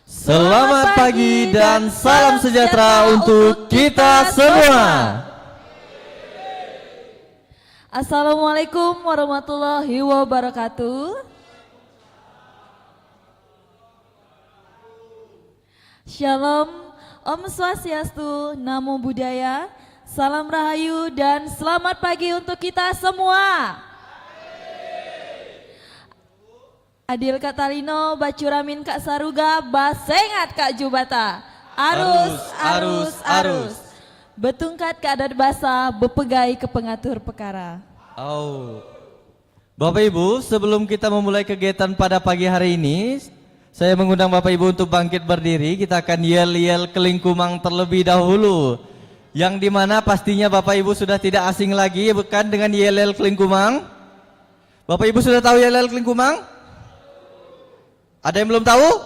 Selamat pagi dan salam sejahtera untuk kita semua. Assalamualaikum warahmatullahi wabarakatuh. Shalom, Om Swastiastu, Namo Buddhaya, salam rahayu dan selamat pagi untuk kita semua. Adil Kak Talino, Bacuramin Kak Saruga, Basengat Kak Jubata. Arus. Betungkat Kak Adat Basa, bepegai ke pengatur perkara. Bapak Ibu, sebelum kita memulai kegiatan pada pagi hari ini, saya mengundang Bapak Ibu untuk bangkit berdiri. Kita akan yel-yel kelingkumang terlebih dahulu, yang dimana pastinya Bapak Ibu sudah tidak asing lagi, bukan, dengan yel-yel kelingkumang. Bapak Ibu sudah tahu yel-yel kelingkumang? Ada yang belum tahu?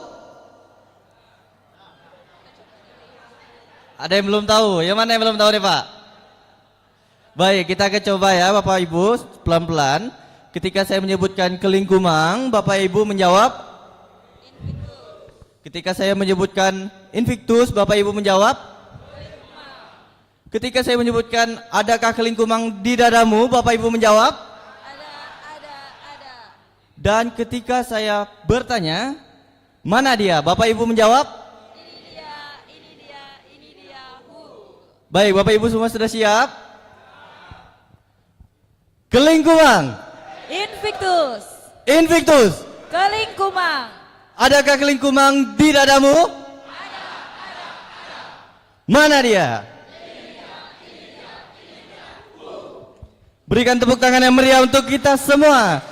Ada yang belum tahu? Yang mana yang belum tahu nih Pak? Baik, kita akan coba ya Bapak Ibu, pelan-pelan. Ketika saya menyebutkan kelingkumang, Bapak Ibu menjawab Invictus. Ketika saya menyebutkan Invictus, Bapak Ibu menjawab kelingkumang. Ketika saya menyebutkan adakah kelingkumang di dadamu, Bapak Ibu menjawab ada. Dan ketika saya bertanya, mana dia? Bapak Ibu menjawab ini dia. Baik, Bapak Ibu semua sudah siap? Kelingkumang. Invictus. Kelingkumang. Adakah kelingkumang di dadamu? Ada. Mana dia? Berikan tepuk tangan yang meriah untuk kita semua.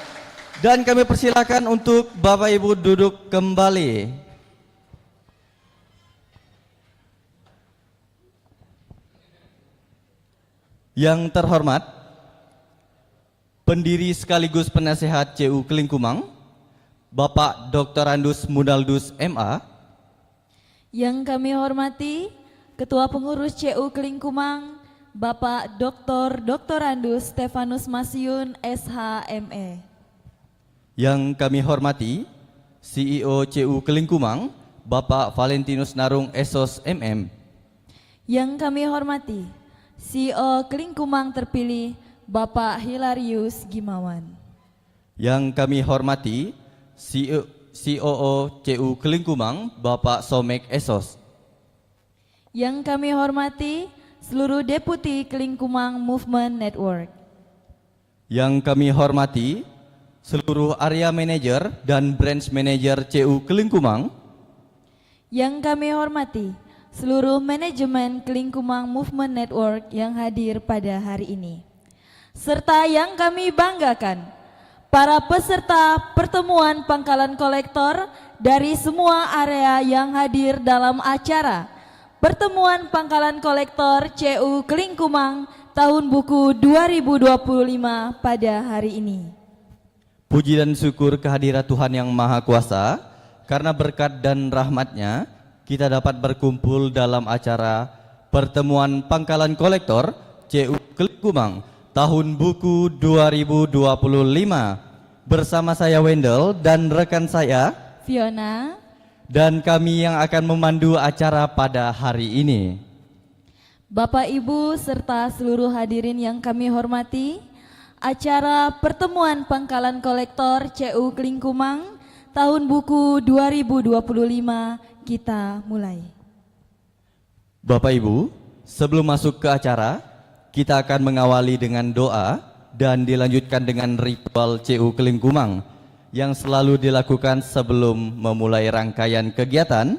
Dan kami persilakan untuk Bapak Ibu duduk kembali. Yang terhormat, pendiri sekaligus penasehat CU Kelingkumang, Bapak Dr. Andus Munaldus MA. Yang kami hormati, Ketua Pengurus CU Kelingkumang, Bapak Dr. Andus Stefanus Masiun SHME. Yang kami hormati, CEO CU Kelingkumang, Bapak Valentinus Narung Esos MM. Yang kami hormati, CEO Kelingkumang terpilih, Bapak Hilarius Gimawan. Yang kami hormati, COO CU Kelingkumang, Bapak Somek Esos. Yang kami hormati, seluruh Deputi Kelingkumang Movement Network. Yang kami hormati, seluruh area manager dan branch manager CU Kelingkumang. Yang kami hormati, seluruh manajemen Kelingkumang Movement Network yang hadir pada hari ini. Serta yang kami banggakan, para peserta pertemuan pangkalan kolektor dari semua area yang hadir dalam acara Pertemuan Pangkalan Kolektor CU Kelingkumang Tahun Buku 2025 pada hari ini. Puji dan syukur kehadirat Tuhan Yang Maha Kuasa, karena berkat dan rahmat-Nya kita dapat berkumpul dalam acara Pertemuan Pangkalan Kolektor CU Kelingkumang Tahun Buku 2025 bersama saya Wendel dan rekan saya Fiona, dan kami yang akan memandu acara pada hari ini. Bapak Ibu serta seluruh hadirin yang kami hormati, acara Pertemuan Pangkalan Kolektor CU Kelingkumang Tahun Buku 2025 kita mulai. Bapak Ibu, sebelum masuk ke acara, kita akan mengawali dengan doa dan dilanjutkan dengan ritual CU Kelingkumang yang selalu dilakukan sebelum memulai rangkaian kegiatan.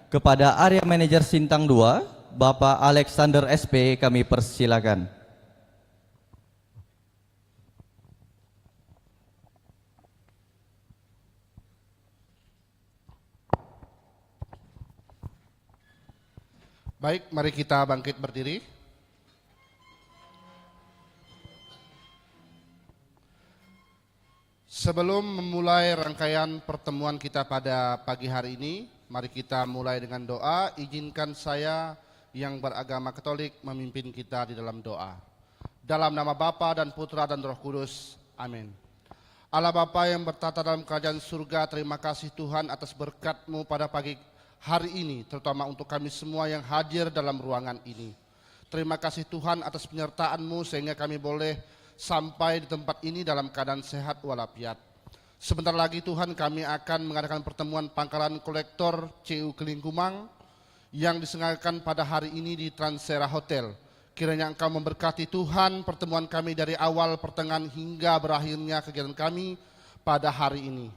Kepada Area Manager Sintang 2, Bapak Alexander SP, kami persilakan. Baik, mari kita bangkit berdiri. Sebelum memulai rangkaian pertemuan kita pada pagi hari ini, mari kita mulai dengan doa. Izinkan saya yang beragama Katolik memimpin kita di dalam doa. Dalam nama Bapa dan Putra dan Roh Kudus. Amin. Allah Bapa yang bertata dalam kerajaan surga, terima kasih Tuhan atas berkat-Mu pada pagi hari ini, terutama untuk kami semua yang hadir dalam ruangan ini. Terima kasih Tuhan atas penyertaan-Mu sehingga kami boleh sampai di tempat ini dalam keadaan sehat walafiat. Sebentar lagi Tuhan kami akan mengadakan pertemuan pangkalan kolektor CU Kelingkumang yang disengajakan pada hari ini di Transera Hotel. Kiranya Engkau memberkati Tuhan pertemuan kami dari awal, pertengahan hingga berakhirnya kegiatan kami pada hari ini.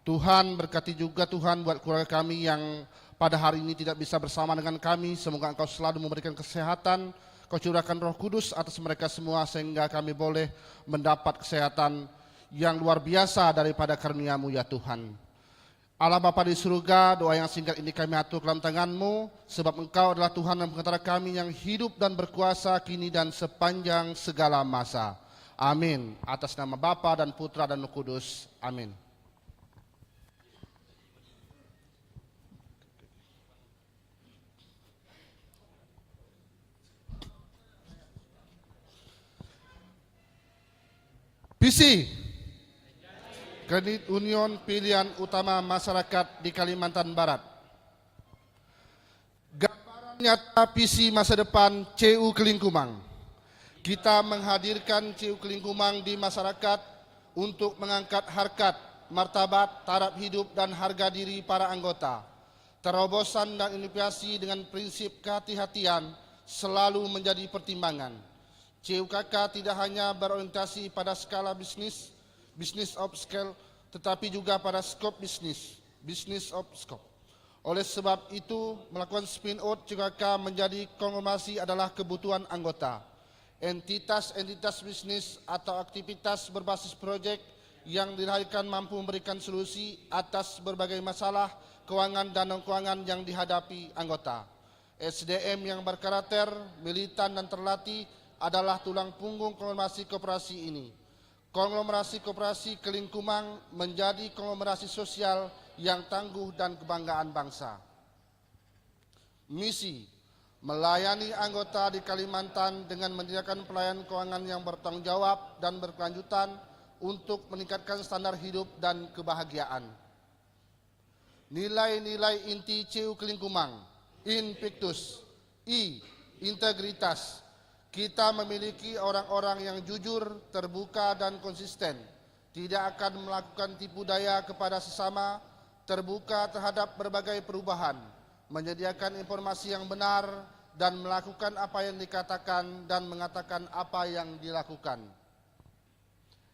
Tuhan berkati juga Tuhan buat keluarga kami yang pada hari ini tidak bisa bersama dengan kami. Semoga Engkau selalu memberikan kesehatan, Kau curahkan Roh Kudus atas mereka semua sehingga kami boleh mendapat kesehatan yang luar biasa daripada karunia-Mu ya Tuhan. Allah Bapa di surga, doa yang singkat ini kami atur dalam tangan-Mu, sebab Engkau adalah Tuhan dan pengantara kami yang hidup dan berkuasa kini dan sepanjang segala masa. Amin. Atas nama Bapa dan Putra dan Roh Kudus. Amin. Visi Kredit Union Pilihan Utama Masyarakat di Kalimantan Barat. Gambaran nyata visi masa depan CU Kelingkumang. Kita menghadirkan CU Kelingkumang di masyarakat untuk mengangkat harkat, martabat, taraf hidup dan harga diri para anggota. Terobosan dan inovasi dengan prinsip kehati-hatian selalu menjadi pertimbangan. CUKK tidak hanya berorientasi pada skala bisnis, business of scale, tetapi juga pada scope bisnis, business of scope. Oleh sebab itu, melakukan spin-out CUKK menjadi konglomerasi adalah kebutuhan anggota. Entitas-entitas bisnis atau aktivitas berbasis proyek yang dilahirkan mampu memberikan solusi atas berbagai masalah keuangan dan non-keuangan yang dihadapi anggota. SDM yang berkarakter, militan dan terlatih adalah tulang punggung konglomerasi koperasi ini. Konglomerasi koperasi Kelingkumang menjadi konglomerasi sosial yang tangguh dan kebanggaan bangsa. Misi, melayani anggota di Kalimantan dengan menyediakan pelayanan keuangan yang bertanggung jawab dan berkelanjutan untuk meningkatkan standar hidup dan kebahagiaan. Nilai-nilai inti CU Kelingkumang, Invictus, I, integritas. Kita memiliki orang-orang yang jujur, terbuka dan konsisten, tidak akan melakukan tipu daya kepada sesama, terbuka terhadap berbagai perubahan, menyediakan informasi yang benar dan melakukan apa yang dikatakan dan mengatakan apa yang dilakukan.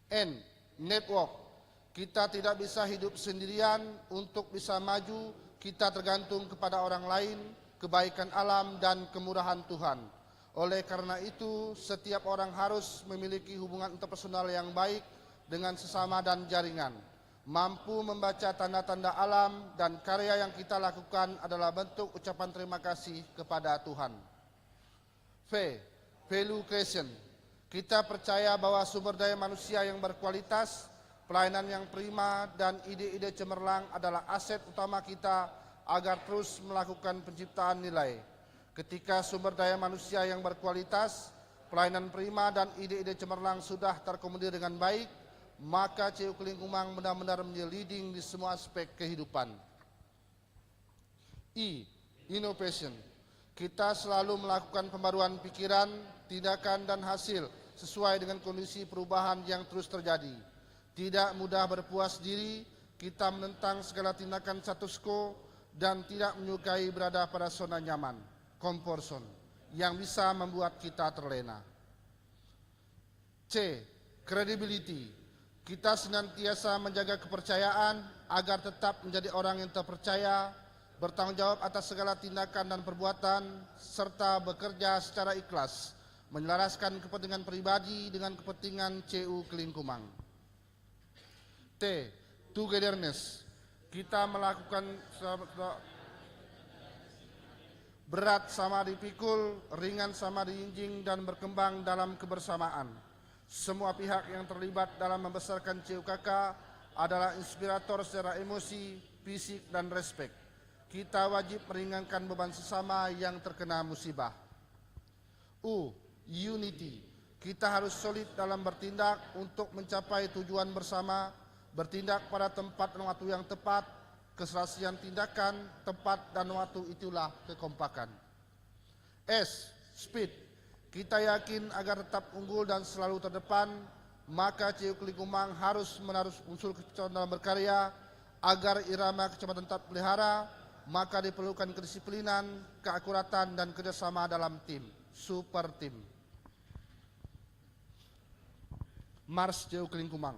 N, network. Kita tidak bisa hidup sendirian. Untuk bisa maju, kita tergantung kepada orang lain, kebaikan alam dan kemurahan Tuhan. Oleh karena itu, setiap orang harus memiliki hubungan interpersonal yang baik dengan sesama dan jaringan. Mampu membaca tanda-tanda alam dan karya yang kita lakukan adalah bentuk ucapan terima kasih kepada Tuhan. V, value creation. Kita percaya bahwa sumber daya manusia yang berkualitas, pelayanan yang prima, dan ide-ide cemerlang adalah aset utama kita agar terus melakukan penciptaan nilai. Ketika sumber daya manusia yang berkualitas, pelayanan prima, dan ide-ide cemerlang sudah terkomodir dengan baik, maka CU Kelingkumang benar-benar menjadi leading di semua aspek kehidupan. I, innovation. Kita selalu melakukan pembaruan pikiran, tindakan, dan hasil sesuai dengan kondisi perubahan yang terus terjadi. Tidak mudah berpuas diri, kita menentang segala tindakan status quo dan tidak menyukai berada pada zona nyaman, comfort zone, yang bisa membuat kita terlena. C, credibility. Kita senantiasa menjaga kepercayaan agar tetap menjadi orang yang terpercaya, bertanggung jawab atas segala tindakan dan perbuatan, serta bekerja secara ikhlas, menyelaraskan kepentingan pribadi dengan kepentingan CU Kelingkumang. T, togetherness. Kita melakukan berat sama dipikul, ringan sama dijinjing, dan berkembang dalam kebersamaan. Semua pihak yang terlibat dalam membesarkan CUKK adalah inspirator secara emosi, fisik, dan respek. Kita wajib meringankan beban sesama yang terkena musibah. U, unity. Kita harus solid dalam bertindak untuk mencapai tujuan bersama, bertindak pada tempat dan waktu yang tepat, keserasian tindakan, tempat dan waktu itulah kekompakan. S. Speed. Kita yakin agar tetap unggul dan selalu terdepan, maka CU Kelingkumang harus menaruh unsur kecepatan dalam berkarya agar irama kecepatan tetap pelihara, maka diperlukan kedisiplinan, keakuratan dan kerjasama dalam tim, super tim. Mars CU Kelingkumang.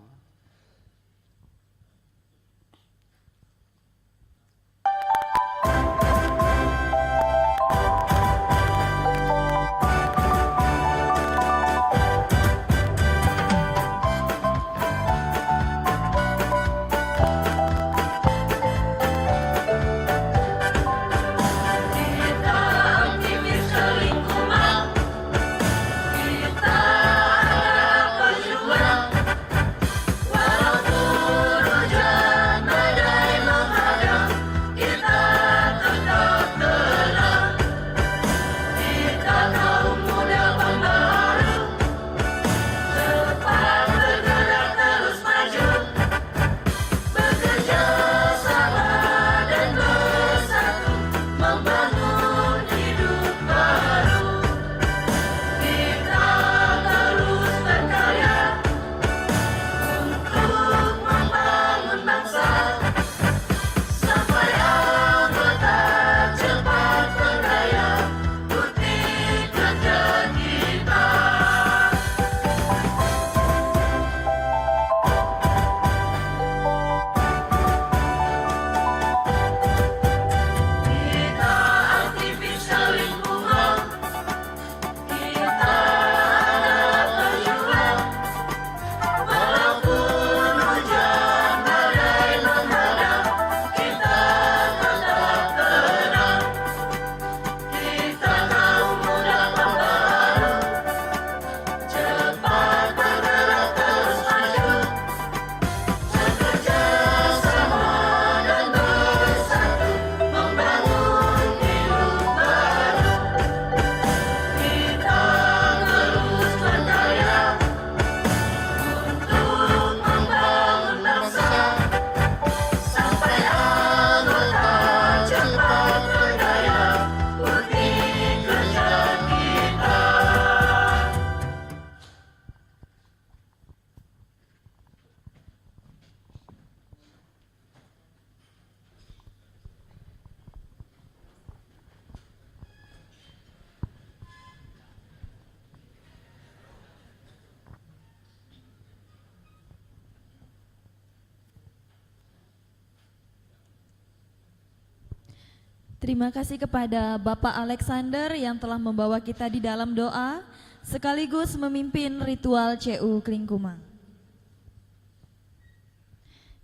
Terima kasih kepada Bapak Alexander yang telah membawa kita di dalam doa sekaligus memimpin ritual CU Kelingkumang.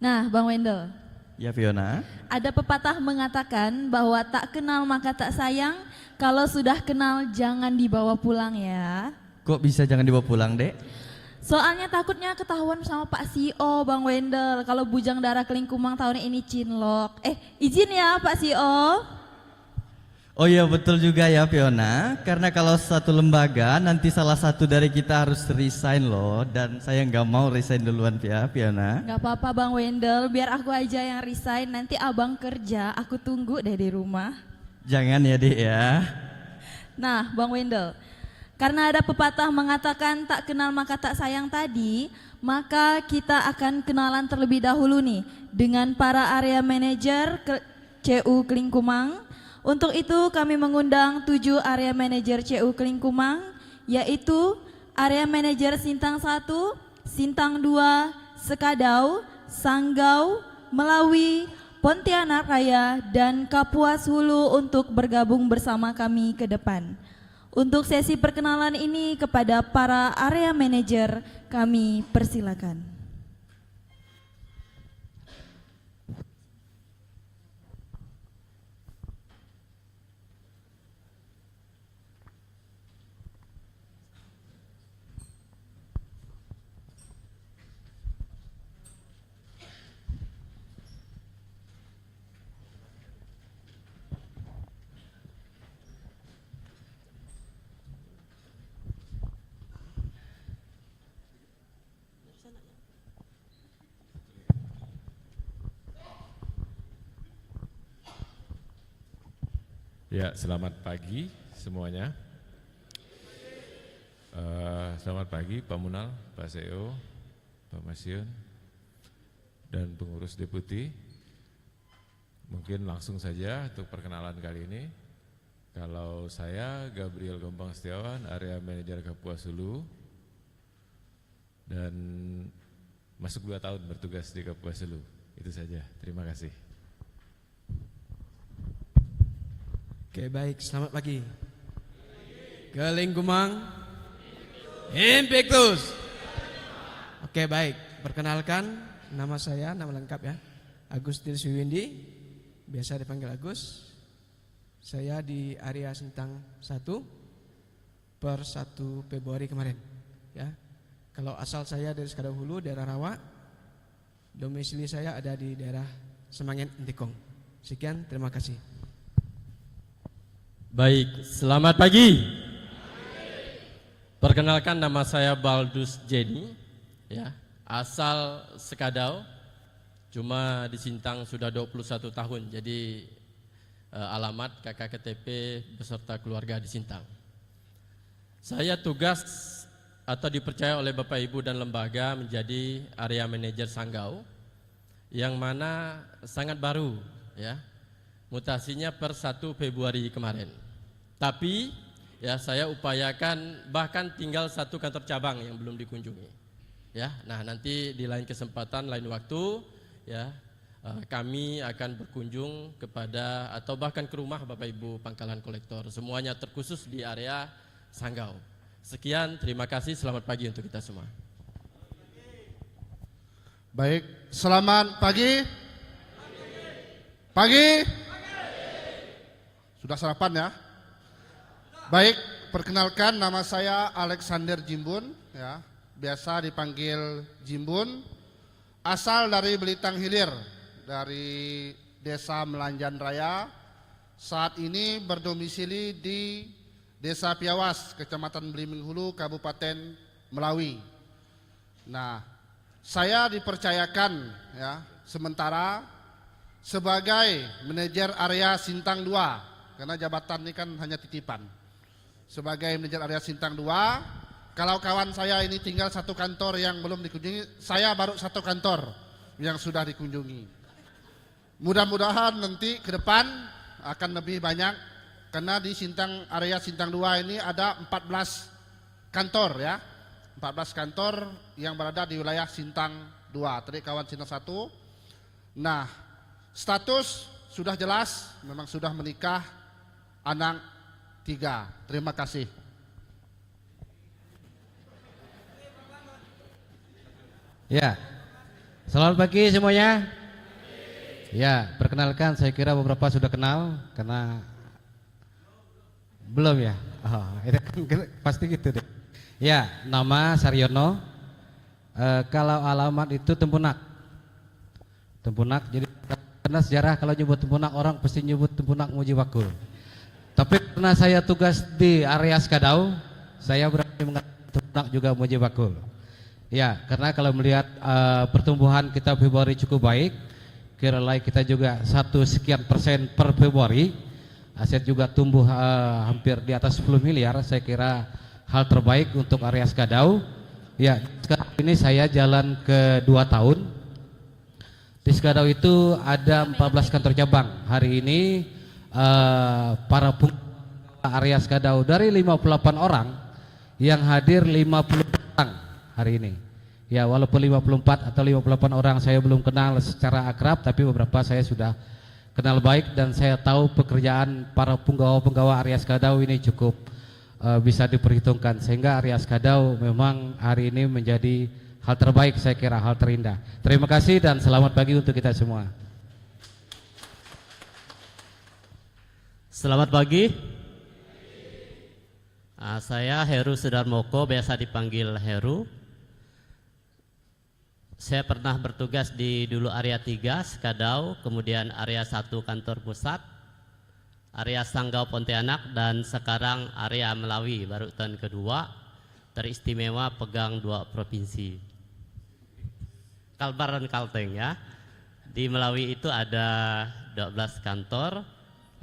Nah, Bang Wendel. Ya Fiona. Ada pepatah mengatakan bahwa tak kenal maka tak sayang, kalau sudah kenal jangan dibawa pulang ya. Kok bisa jangan dibawa pulang, Dek? Soalnya takutnya ketahuan sama Pak CEO, Bang Wendel, kalau Bujang Darah Kelingkumang tahun ini cinlok. Izin ya Pak CEO. Oh iya betul juga ya Fiona, karena kalau satu lembaga nanti salah satu dari kita harus resign loh, dan saya nggak mau resign duluan ya Fiona. Gak apa-apa Bang Wendel, biar aku aja yang resign, nanti abang kerja, aku tunggu deh di rumah. Jangan ya Dek ya. Nah Bang Wendel, karena ada pepatah mengatakan tak kenal maka tak sayang tadi, maka kita akan kenalan terlebih dahulu nih dengan para area manager CU Kelingkumang. Untuk itu kami mengundang 7 area manajer CU Kelingkumang, yaitu area manajer Sintang 1, Sintang 2, Sekadau, Sanggau, Melawi, Pontianak Raya, dan Kapuas Hulu untuk bergabung bersama kami ke depan. Untuk sesi perkenalan ini kepada para area manajer kami persilakan. Ya, selamat pagi semuanya. Selamat pagi Pak Munal, Pak CEO, Pak Masyun, dan pengurus deputi. Mungkin langsung saja untuk perkenalan kali ini. Kalau saya Gabriel Gombang Setiawan, Area Manajer Kapuas Hulu, dan masuk 2 tahun bertugas di Kapuas Hulu. Itu saja, terima kasih. Oke, baik, selamat pagi. Kelingkumang Invictus. Oke, baik, perkenalkan nama saya, nama lengkap ya, Agustin Wiwindi, biasa dipanggil Agus. Saya di area Sintang 1 per 1 Februari kemarin ya. Kalau asal saya dari Skadau Hulu, daerah Rawa. Domisili saya ada di daerah Semangen, Entikong. Sekian, terima kasih. Baik, selamat pagi. Perkenalkan, nama saya Baldus Jenny, ya, asal Sekadau, cuma di Sintang sudah 21 tahun, jadi alamat KKKTP beserta keluarga di Sintang. Saya tugas atau dipercaya oleh Bapak Ibu dan lembaga menjadi area manajer Sanggau, yang mana sangat baru, ya, mutasinya per 1 Februari kemarin. Tapi ya saya upayakan bahkan tinggal 1 kantor cabang yang belum dikunjungi. Ya, nah nanti di lain kesempatan, lain waktu, ya kami akan berkunjung kepada atau bahkan ke rumah Bapak Ibu pangkalan kolektor. Semuanya terkhusus di area Sanggau. Sekian, terima kasih, selamat pagi untuk kita semua. Baik, selamat pagi. Pagi. Sudah sarapan ya? Baik, perkenalkan nama saya Alexander Jimbun, ya, biasa dipanggil Jimbun, asal dari Belitang Hilir, dari Desa Melanjan Raya. Saat ini berdomisili di Desa Piawas, Kecamatan Belimbing Hulu, Kabupaten Melawi. Nah, saya dipercayakan ya sementara sebagai manajer area Sintang 2, karena jabatan ini kan hanya titipan. Sebagai manajer area Sintang 2, kalau kawan saya ini tinggal 1 kantor yang belum dikunjungi, saya baru 1 kantor yang sudah dikunjungi. Mudah-mudahan nanti ke depan akan lebih banyak, karena di Sintang area Sintang 2 ini ada 14 kantor ya. 14 kantor yang berada di wilayah Sintang 2. Tadi kawan Sintang 1. Nah, status sudah jelas, memang sudah menikah, anak 3. Terima kasih. Ya, selamat pagi semuanya. Ya, perkenalkan, saya kira beberapa sudah kenal karena belum ya. Oh, itu kan pasti gitu deh. Ya, nama Saryono. Kalau alamat itu Tempunak. Tempunak. Jadi karena sejarah kalau nyebut Tempunak orang pasti nyebut Tempunak Muji Wakul. Tapi karena saya tugas di area Skadau, saya berani mengatakan Tempunak juga Muji Wakul. Ya, karena kalau melihat pertumbuhan kita Februari cukup baik, kira-kira kita juga 1% per Februari, aset juga tumbuh hampir di atas 10 miliar, saya kira hal terbaik untuk area Skadau. Ya, sekarang ini saya jalan ke 2 tahun. Di Skadau itu ada 14 kantor cabang. Hari ini para pengusaha area Skadau dari 58 orang yang hadir 50 orang hari ini. Ya, walaupun 54 atau 58 orang saya belum kenal secara akrab, tapi beberapa saya sudah kenal baik dan saya tahu pekerjaan para penggawa-penggawa area Skadau ini cukup bisa diperhitungkan, sehingga area Skadau memang hari ini menjadi hal terbaik, saya kira hal terindah. Terima kasih dan selamat pagi untuk kita semua. Selamat pagi. Saya Heru Sudarmoko, biasa dipanggil Heru. Saya pernah bertugas di dulu area 3 Skadau, kemudian area 1 kantor pusat, area Sanggau Pontianak, dan sekarang area Melawi baru tahun kedua, teristimewa pegang 2 provinsi, Kalbar dan Kalteng ya. Di Melawi itu ada 12 kantor,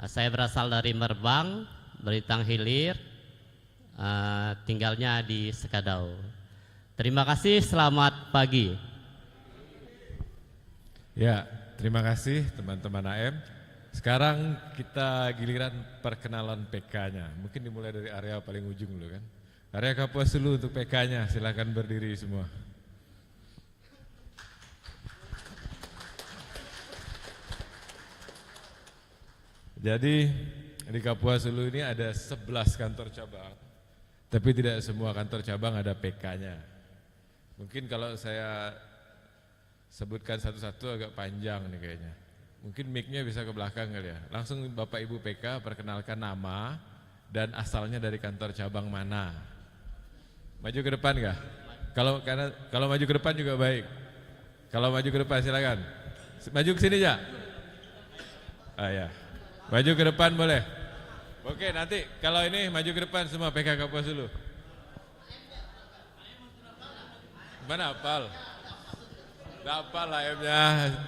Saya berasal dari Merbang, Balitang Hilir, tinggalnya di Sekadau. Terima kasih, selamat pagi. Ya, terima kasih teman-teman AM. Sekarang kita giliran perkenalan PK-nya. Mungkin dimulai dari area paling ujung dulu kan. Area Kapuas dulu untuk PK-nya, silakan berdiri semua. Jadi di Kapuas Hulu ini ada 11 kantor cabang, tapi tidak semua kantor cabang ada PK-nya. Mungkin kalau saya sebutkan satu-satu agak panjang nih kayaknya. Mungkin mic-nya bisa ke belakang kali ya. Langsung Bapak Ibu PK perkenalkan nama dan asalnya dari kantor cabang mana. Maju ke depan nggak? Kalau maju ke depan juga baik. Kalau maju ke depan silakan. Maju ke sini ya. Ya. Maju ke depan boleh. Oke, nanti kalau ini maju ke depan semua PK Kapuas dulu. Mana hafal? Nggak hafal AM-nya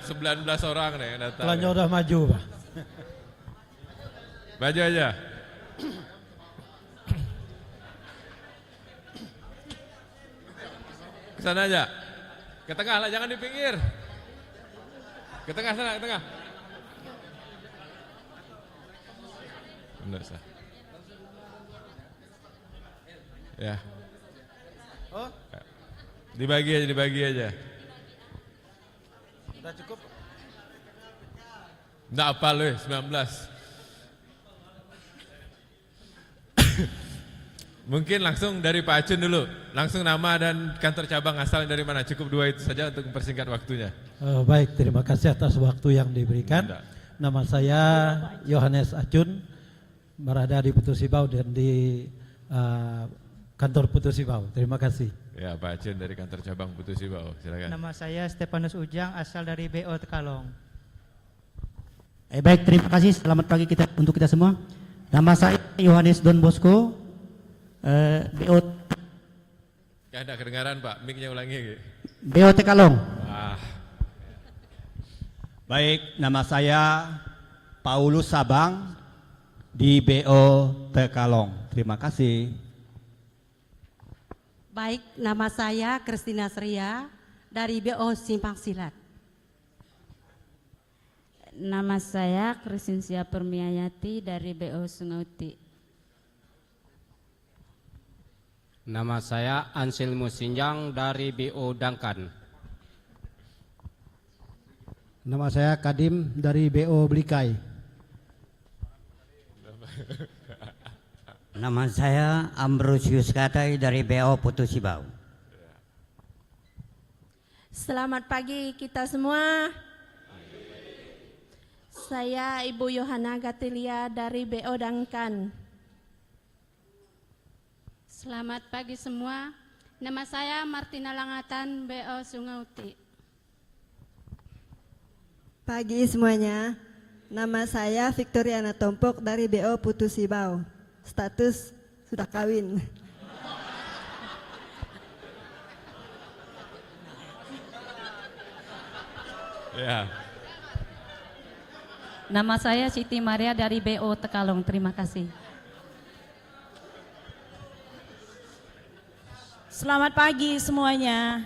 19 orang nih yang datang. Kalau udah maju, Pak. Maju aja. Ke sana aja. Ke tengah lah, jangan di pinggir. Ke tengah sana, ke tengah. Benar sah. Ya. Oh, Dibagi aja. udah cukup. Nggak apa lu 19. Mungkin langsung dari Pak Acun dulu. Langsung nama dan kantor cabang asal dari mana. Cukup 2 itu saja untuk mempersingkat waktunya. Baik, terima kasih atas waktu yang diberikan. Nama saya Yohanes Acun, berada di Putus Sibau dan di kantor Putus Sibau. Terima kasih. Ya, Pak Acun dari kantor cabang Putus Sibau. Silakan. Nama saya Stefanus Ujang, asal dari BO Tekalong. Baik, terima kasih. Selamat pagi untuk kita semua. Nama saya Yohanes Don Bosco, BO. Ada kedengaran Pak, mic-nya ulangi. BO Tekalong. Baik, nama saya Paulus Sabang di BO Tekalong. Terima kasih. Baik, nama saya Kristina Sria dari BO Simpang Silat. Nama saya Krisinsia Permiayati dari BO Sungauti. Nama saya Anselmo Sinjang dari BO Dangkan. Nama saya Kadim dari BO Blikai. Nama saya Ambrosius Katai dari BO Putus Sibau. Selamat pagi kita semua. Saya Ibu Yohana Gatilia dari BO Dangkan. Selamat pagi semua. Nama saya Martina Langatan, BO Sungauti. Pagi semuanya. Nama saya Victoriana Tompok dari BO Putus Sibau. Status sudah kawin. Ya. Nama saya Siti Maria dari BO Tekalong. Terima kasih. Selamat pagi semuanya.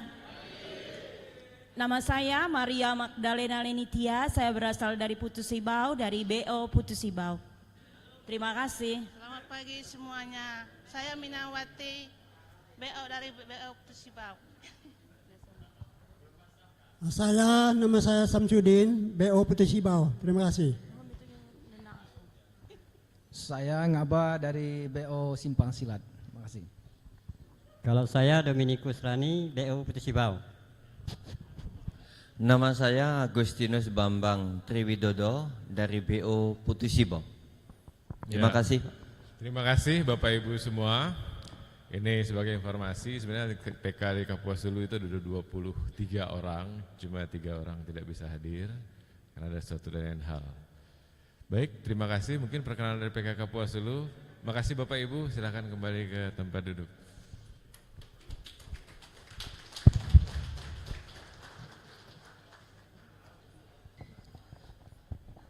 Nama saya Maria Magdalena Lenitia. Saya berasal dari Putus Sibau, dari BO Putus Sibau. Terima kasih. Selamat pagi semuanya. Saya Minawati, BO dari BO Putus Sibau. Nama saya Samsudin, BO Putus Sibau. Terima kasih. Saya Ngaba dari BO Simpang Silat. Terima kasih. Kalau saya Dominikus Rani, BO Putus Sibau. Nama saya Agustinus Bambang Triwidodo dari BO Putus Sibau. Terima kasih. Terima kasih Bapak Ibu semua. Ini sebagai informasi, sebenarnya PK di Kapuas Hulu itu ada 23 orang, cuma 3 orang tidak bisa hadir karena ada suatu dan lain hal. Baik, terima kasih. Mungkin perkenalan dari PK Kapuas Hulu. Makasih Bapak Ibu, silakan kembali ke tempat duduk.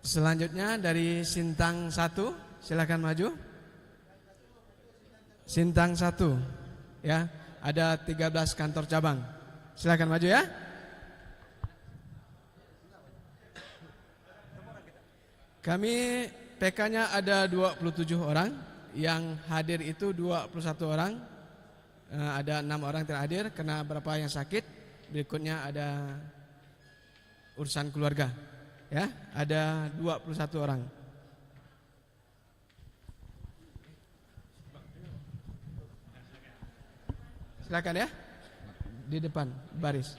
Selanjutnya dari Sintang 1, silakan maju. Sintang 1, ya, ada 13 kantor cabang. Silakan maju ya. Kami PK-nya ada 27 orang, yang hadir itu 21 orang. Ada 6 orang tidak hadir karena beberapa yang sakit. Berikutnya ada urusan keluarga. Ya, ada 21 orang. Silakan ya. Di depan baris.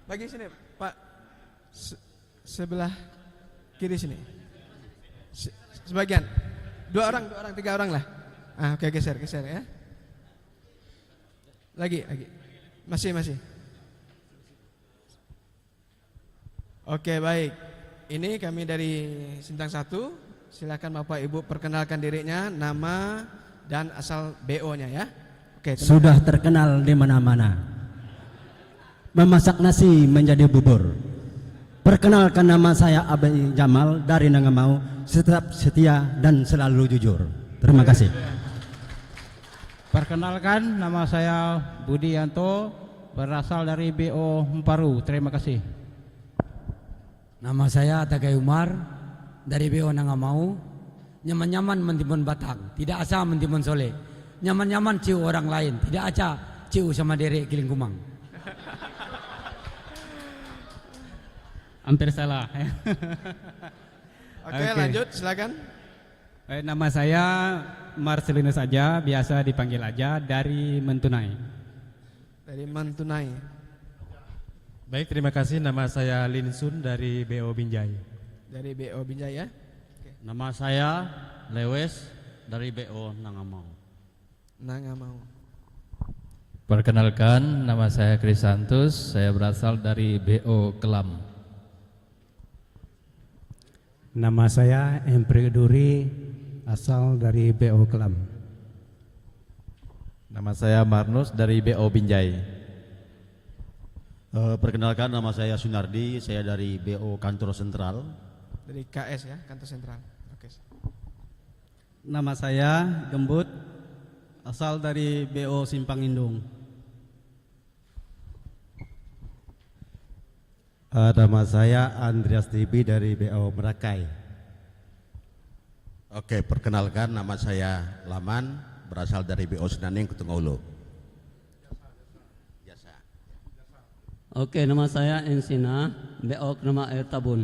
Bagi sini, Pak. Sebelah kiri sini. Sebagian. 2 orang, 3 orang lah. Oke, geser ya. Lagi. Masih. Oke, baik. Ini kami dari Sintang 1. Silakan Bapak Ibu perkenalkan dirinya, nama dan asal BO-nya ya. Oke, sudah terkenal di mana-mana. Memasak nasi menjadi bubur. Perkenalkan, nama saya Abai Jamal dari Nangamau, tetap setia dan selalu jujur. Terima kasih. Perkenalkan, nama saya Budi Yanto, berasal dari BO Mparu. Terima kasih. Nama saya Tagai Umar dari BO Nangamau. Nyaman-nyaman mentimun batang, tidak asa mentimun soleh. Nyaman-nyaman ciu orang lain, tidak aca ciu sama derek giling kumang. Hampir salah. Oke, lanjut silakan. Nama saya Marcelinus aja, biasa dipanggil aja, dari Mentunai. Dari Mentunai. Baik, terima kasih. Nama saya Linsun dari BO Binjai. Dari BO Binjai ya. Nama saya Lewes dari BO Nangamau. Perkenalkan, nama saya Krisantus, saya berasal dari BO Kelam. Nama saya Empri Duri, asal dari BO Kelam. Nama saya Marnus dari BO Binjai. Perkenalkan, nama saya Sunardi, saya dari BO Kantor Sentral. Dari KS ya, Kantor Sentral. Oke. Nama saya Gembut, asal dari BO Simpang Indung. Nama saya Andreas Tibi dari BO Merakai. Oke, perkenalkan, nama saya Laman, berasal dari BO Senaning, Kutungaulo. Oke, nama saya Ensina, BO Knema Air Tabun.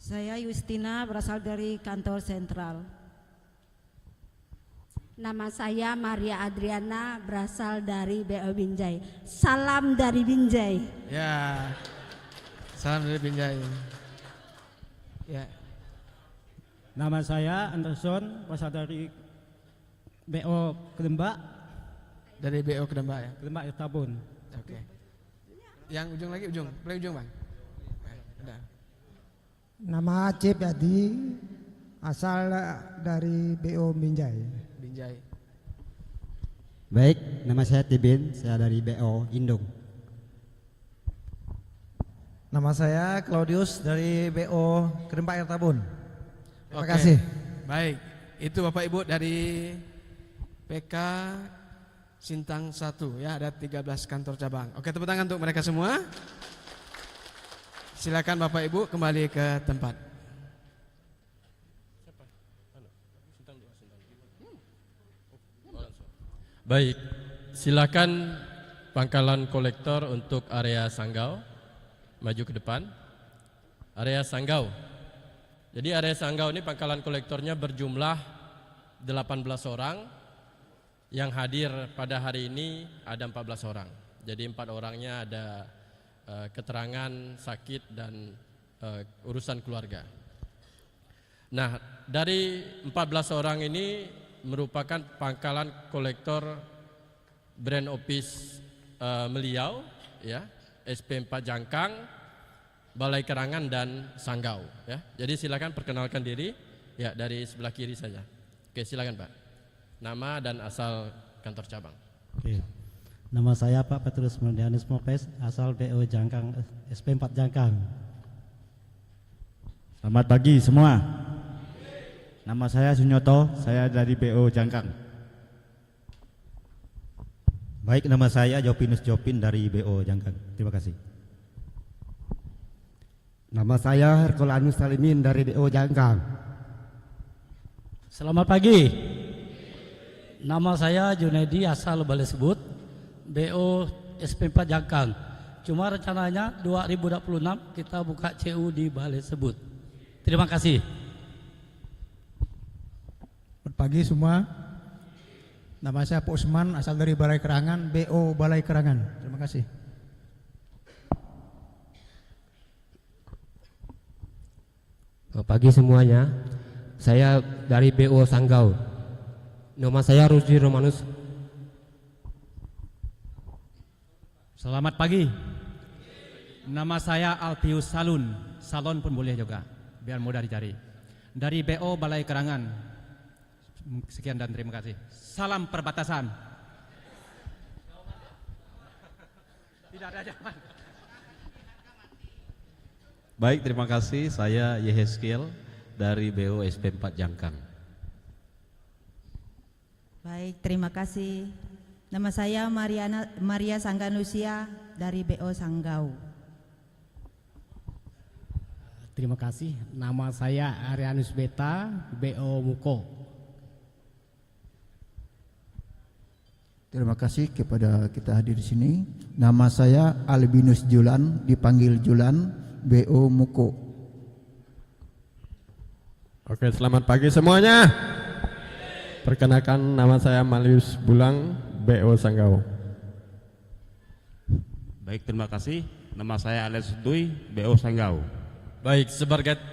Saya Justina, berasal dari Kantor Sentral. Nama saya Maria Adriana, berasal dari BO Binjai. Salam dari Binjai. Ya, salam dari Binjai. Ya. Nama saya Anderson, berasal dari BO Kedembak. Dari BO Kedembak ya. Kedembak Tabun. Oke. Yang ujung lagi, paling ujung Bang. Ada. Nama Acip Yadi, asal dari BO Binjai. Baik, nama saya Tibin, saya dari BO Indung. Nama saya Claudius dari BO Kedembak Air Tabun. Terima Oke. kasih. Baik, itu Bapak Ibu dari PK Sintang 1 ya, ada 13 kantor cabang. Oke, tepuk tangan untuk mereka semua. Silakan Bapak Ibu kembali ke tempat. Baik, silakan pangkalan kolektor untuk area Sanggau maju ke depan. Area Sanggau. Jadi area Sanggau ini pangkalan kolektornya berjumlah 18 orang. Yang hadir pada hari ini ada 14 orang. Jadi 4 orangnya ada keterangan sakit dan urusan keluarga. Nah, dari 14 orang ini merupakan pangkalan kolektor Brand Office Meliau ya. SP4 Jangkang, Balai Kerangan dan Sanggau ya. Jadi silakan perkenalkan diri ya dari sebelah kiri saja. Oke, silakan Pak. Nama dan asal kantor cabang. Oke. Nama saya Pak Petrus Mendianus Mopes, asal BO Jangkang, SP4 Jangkang. Selamat pagi semua. Nama saya Sunyoto, saya dari BO Jangkang. Baik, nama saya Jopinus Jopin dari BO Jangkang. Terima kasih. Nama saya Herculanus Salimin dari BO Jangkang. Selamat pagi. Nama saya Junedi asal Balai Sebut, BO SP4 Jangkang. Cuma rencananya 2026 kita buka CU di Balai Sebut. Terima kasih. Selamat pagi semua. Nama saya Pak Usman, asal dari Balai Kerangan, BO Balai Kerangan. Terima kasih. Selamat pagi semuanya. Saya dari BO Sanggau. Nama saya Rusdi Romanus. Selamat pagi. Nama saya Alpius Salun. Salon pun boleh juga, biar mudah dicari. Dari BO Balai Kerangan. Sekian dan terima kasih. Salam perbatasan. Tidak ada jawaban. Baik, terima kasih. Saya Yehezkiel dari BO SP4 Jangkang. Baik, terima kasih. Nama saya Maria Sangganusia dari BO Sanggau. Terima kasih. Nama saya Arianus Beta, BO Muko. Terima kasih kepada kita hadir di sini. Nama saya Albinus Julan, dipanggil Julan, BO Muko. Oke, selamat pagi semuanya. Perkenalkan, nama saya Malius Bulang, BO Sanggau. Baik, terima kasih. Nama saya Alex Dui, BO Sanggau. Baik,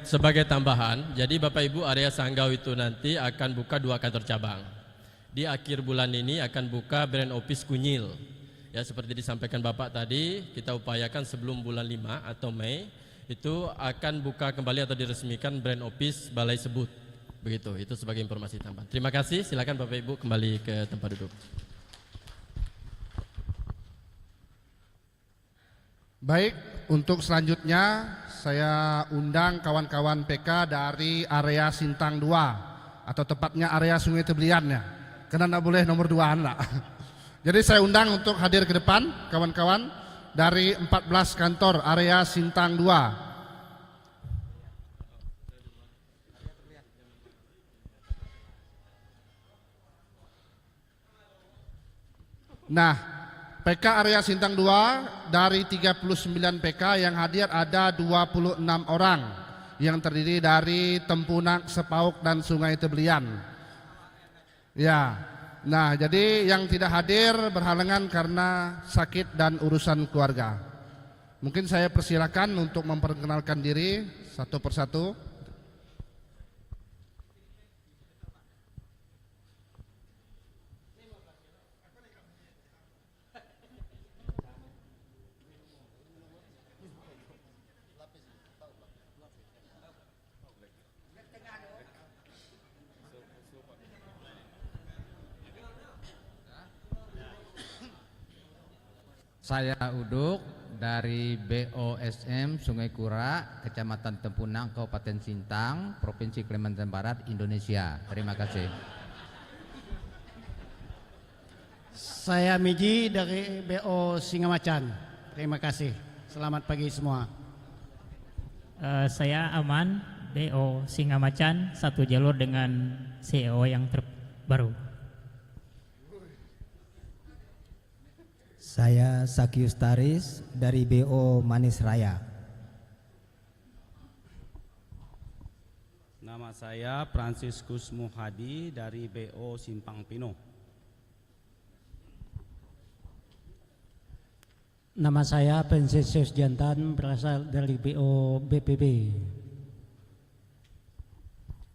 sebagai tambahan, jadi Bapak Ibu area Sanggau itu nanti akan buka 2 kantor cabang. Di akhir bulan ini akan buka brand office Kunyil. Ya, seperti disampaikan Bapak tadi, kita upayakan sebelum bulan 5 atau Mei itu akan buka kembali atau diresmikan brand office Balai Sebut. Begitu, itu sebagai informasi tambahan. Terima kasih, silakan Bapak Ibu kembali ke tempat duduk. Baik, untuk selanjutnya saya undang kawan-kawan PK dari area Sintang 2 atau tepatnya area Sungai Teblian ya. Karena tidak boleh nomor 2-an lah. Jadi saya undang untuk hadir ke depan kawan-kawan dari 14 kantor area Sintang 2. Nah, PK area Sintang 2 dari 39 PK yang hadir ada 26 orang yang terdiri dari Tempunak, Sepauk dan Sungai Teblian. Ya, nah jadi yang tidak hadir berhalangan karena sakit dan urusan keluarga. Mungkin saya persilakan untuk memperkenalkan diri satu persatu. Saya Uduk dari BOSM Sungai Kura, Kecamatan Tempunang, Kabupaten Sintang, Provinsi Kalimantan Barat, Indonesia. Terima kasih. Saya Miji dari BO Singamacan. Terima kasih. Selamat pagi semua. Saya Aman, BO Singamacan, satu jalur dengan CEO yang terbaru. Saya Sakius Taris dari BO Manis Raya. Nama saya Franciscus Muhadi dari BO Simpang Pino. Nama saya Pensesius Jantan, berasal dari BO BPB.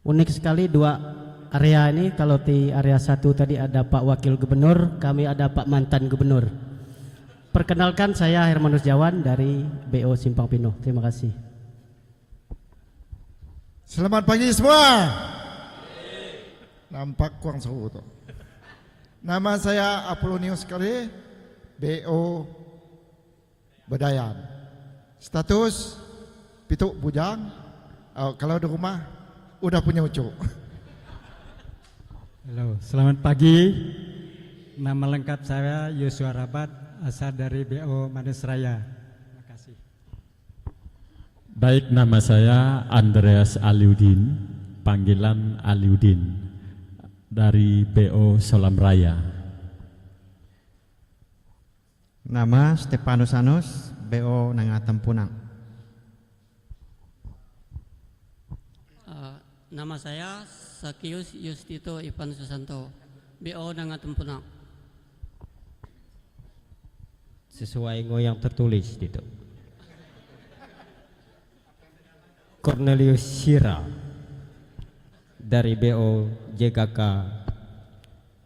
Unik sekali 2 area ini. Kalau di area 1 tadi ada Pak Wakil Gubernur, kami ada Pak Mantan Gubernur. Perkenalkan saya Hermanus Jawan dari BO Simpang Pino. Terima kasih. Selamat pagi semua. Nampak kurang seru tuh. Nama saya Apolonius Kare, BO Bedayan. Status pituk bujang. Kalau di rumah udah punya ucuk. Halo, selamat pagi. Nama lengkap saya Yosua Rabat, asal dari BO Manis Raya. Terima kasih. Baik, nama saya Andreas Aliudin, panggilan Aliudin, dari BO Solam Raya. Nama Stepanus Anus, BO Nangah Tempunang. Nama saya Sakius Yustito Ivan Susanto, BO Nangah Tempunang. Sesuai yang tertulis gitu. Cornelius Syira dari BO JKK,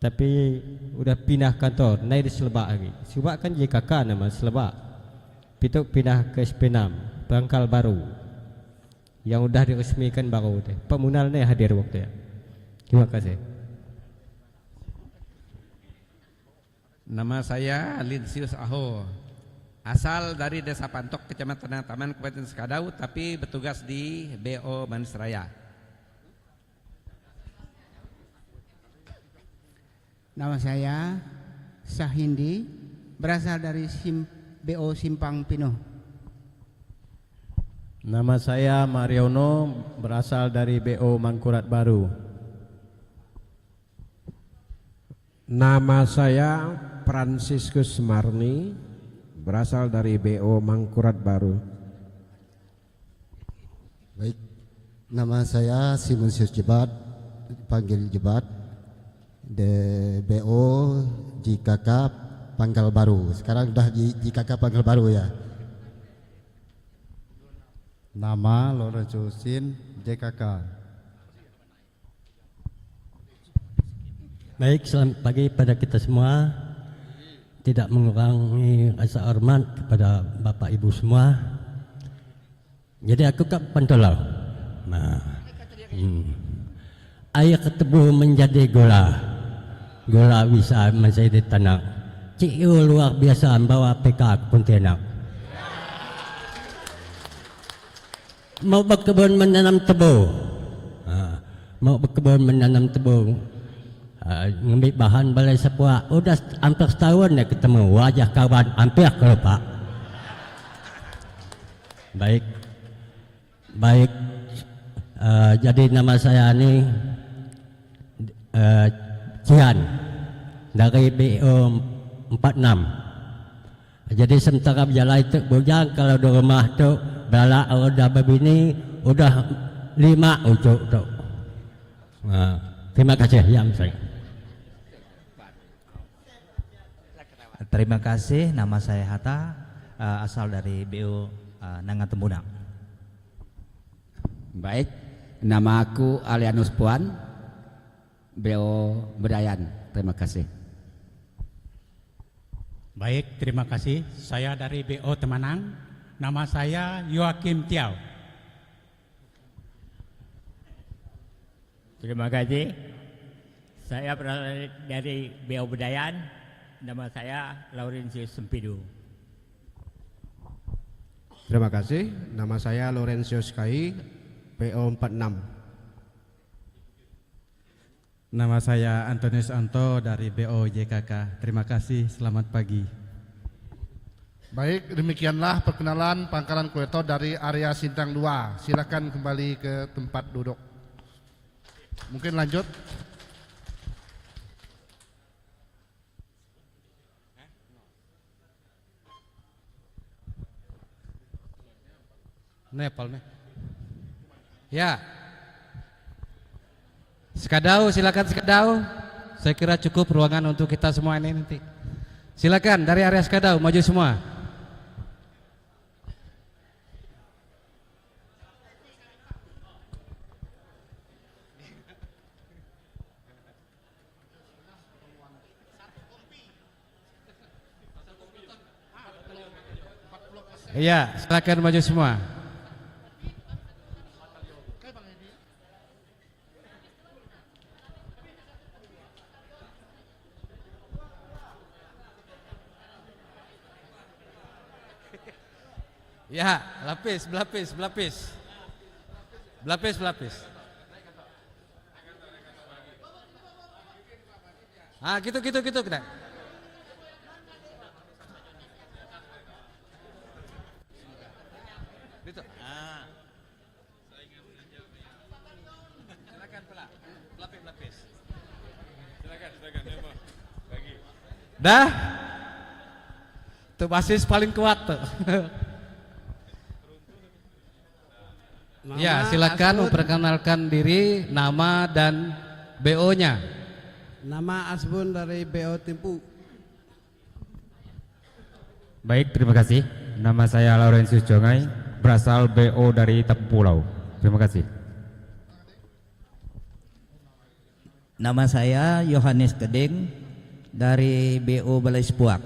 tapi udah pindah kantor, naik di Selebak lagi. Selebak kan JKK nama Selebak. Pituk pindah ke SP6 Bangkal Baru, yang udah diresmikan baru deh. Pak Munal nih hadir waktu ya. Terima kasih. Nama saya Linsius Aho, asal dari Desa Pantok, Kecamatan Taman, Kabupaten Sekadau, tapi bertugas di BO Manis Raya. Nama saya Sahindi, berasal dari BO Simpang Pino. Nama saya Mariono, berasal dari BO Mangkurat Baru. Nama saya Franciscus Marni, berasal dari BO Mangkurat Baru. Baik, nama saya Simonsius Jebat, dipanggil Jebat, de BO JKK Pangkal Baru. Sekarang udah JKK Pangkal Baru ya. Nama Lorenzo Sin, JKK. Baik, selamat pagi pada kita semua. Tidak mengurangi rasa hormat kepada Bapak Ibu semua. Jadi aku kat Pantolau. Nah, air ketebu menjadi gula. Gula bisa menjadi tanah. CIO luar biasa membawa PK ke Pontianak. Mau berkebun menanam tebu. Mau berkebun menanam tebu. Ngambil bahan balai sapua, udah hampir setahun ya ketemu wajah kawan hampir kelupa. Baik, jadi nama saya ini Cian dari BO 46. Jadi sementara berjalan itu bujang, kalau di rumah tuh bala udah begini udah 5 ucuk tuh. Terima kasih yang saya. Terima kasih, nama saya Hatta, asal dari BO Nangah Tempunang. Baik, nama aku Alianus Puan, BO Bedayan. Terima kasih. Baik, terima kasih. Saya dari BO Temanang. Nama saya Yoakim Tiao. Terima kasih. Saya berasal dari BO Bedayan. Nama saya Laurentius Sempidu. Terima kasih. Nama saya Laurentius Kai, BO 46. Nama saya Antonius Anto dari BO JKK. Terima kasih, selamat pagi. Baik, demikianlah perkenalan Pangkalan Kueto dari area Sintang 2. Silakan kembali ke tempat duduk. Mungkin lanjut. Nepal nih. Ya. Sekadau, silakan Sekadau. Saya kira cukup ruangan untuk kita semua ini nanti. Silakan dari area Sekadau maju semua. Iya, silakan maju semua. Ya, belapis. Ah, gitu kita. Gitu. Ah. Silakan pelapis. Silakan. Bagi. Dah. Tuh basis paling kuat tuh. Ya, silakan memperkenalkan diri, nama dan BO-nya. Nama Asbun dari BO Timpu. Baik, terima kasih. Nama saya Laurentius Jongai, berasal BO dari Tempulau. Terima kasih. Nama saya Yohanes Keding dari BO Balai Sepuak.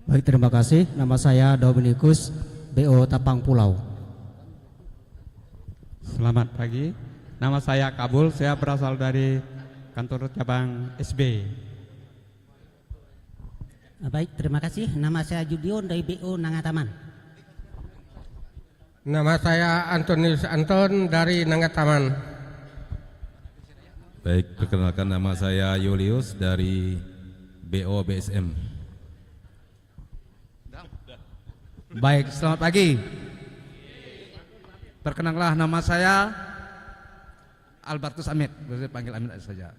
Baik, terima kasih. Nama saya Dominikus, BO Tapang Pulau. Selamat pagi, nama saya Kabul, saya berasal dari kantor cabang SB. Baik, terima kasih. Nama saya Judion dari BO Nangataman. Nama saya Antonius Anton dari Nangataman. Baik, perkenalkan nama saya Julius dari BO BSM. Baik, selamat pagi. Perkenalkan nama saya Albertus Amit, boleh panggil Amit saja.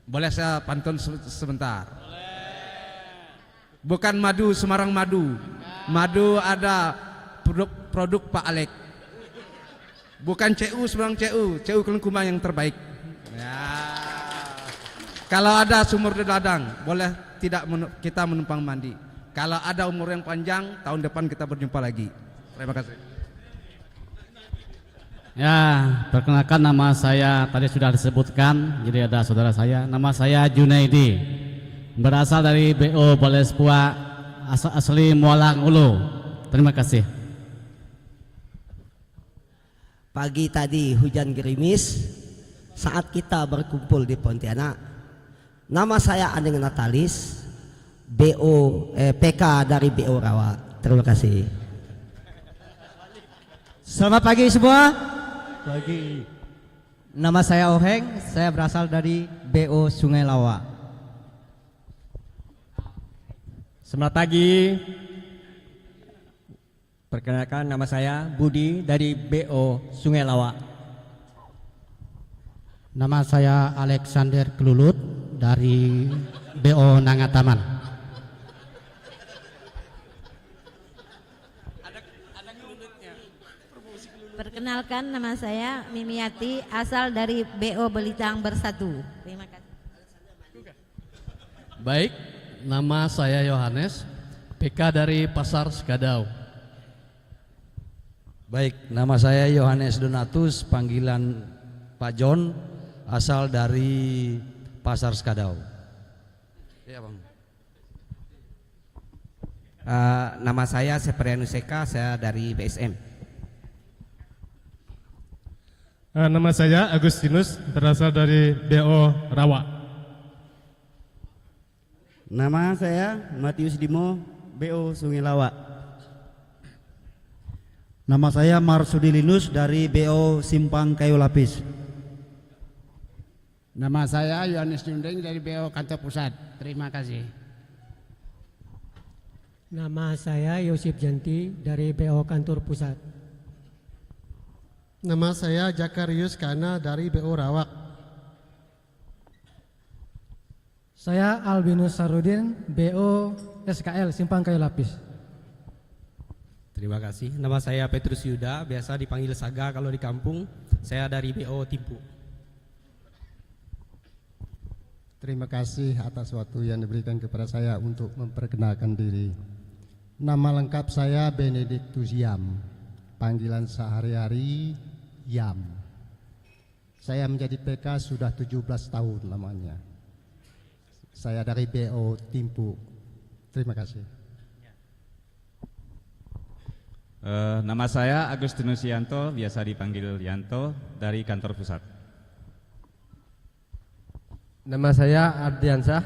Boleh saya pantun sebentar? Bukan madu Semarang madu. Madu ada produk Pak Alek. Bukan CU Semarang CU Kelengkuman yang terbaik. Ya. Kalau ada sumur di ladang, boleh tidak kita menumpang mandi. Kalau ada umur yang panjang, tahun depan kita berjumpa lagi. Terima kasih. Ya, perkenalkan nama saya tadi sudah disebutkan, jadi ada saudara saya. Nama saya Junaidi, berasal dari BO Balai Sepuak, asli Mualang Ulu. Terima kasih. Pagi tadi hujan gerimis saat kita berkumpul di Pontianak. Nama saya Aneng Natalis, PK dari BO Rawa. Terima kasih. Selamat pagi semua. Pagi. Nama saya Oheng, saya berasal dari BO Sungai Lawa. Selamat pagi. Perkenalkan, nama saya Budi dari BO Sungai Lawa. Nama saya Alexander Kelulut dari BO Nangataman. Perkenalkan, nama saya Mimiati, asal dari BO Belitang Bersatu. Terima kasih. Baik, nama saya Yohanes, PK dari Pasar Sekadau. Baik, nama saya Yohanes Donatus, panggilan Pak John, asal dari Pasar Sekadau. Ya, Bang. Nama saya Seperianus Eka, saya dari BSM. Nama saya Agustinus, berasal dari BO Rawa. Nama saya Matius Dimo, BO Sungai Lawa. Nama saya Marsudilinus dari BO Simpang Kayu Lapis. Nama saya Yohanes Jundeng dari BO Kantor Pusat. Terima kasih. Nama saya Yosip Janti dari BO Kantor Pusat. Nama saya Jakarius Kana dari BO Rawak. Saya Albinus Sarudin, BO SKL Simpang Kayu Lapis. Terima kasih. Nama saya Petrus Yuda, biasa dipanggil Saga kalau di kampung. Saya dari BO Timpu. Terima kasih atas waktu yang diberikan kepada saya untuk memperkenalkan diri. Nama lengkap saya Benedictus Yam, panggilan sehari-hari Yam. Saya menjadi PK sudah 17 tahun lamanya. Saya dari BO Timpu. Terima kasih. Nama saya Agustinus Yanto, biasa dipanggil Yanto, dari kantor pusat. Nama saya Ardiansah,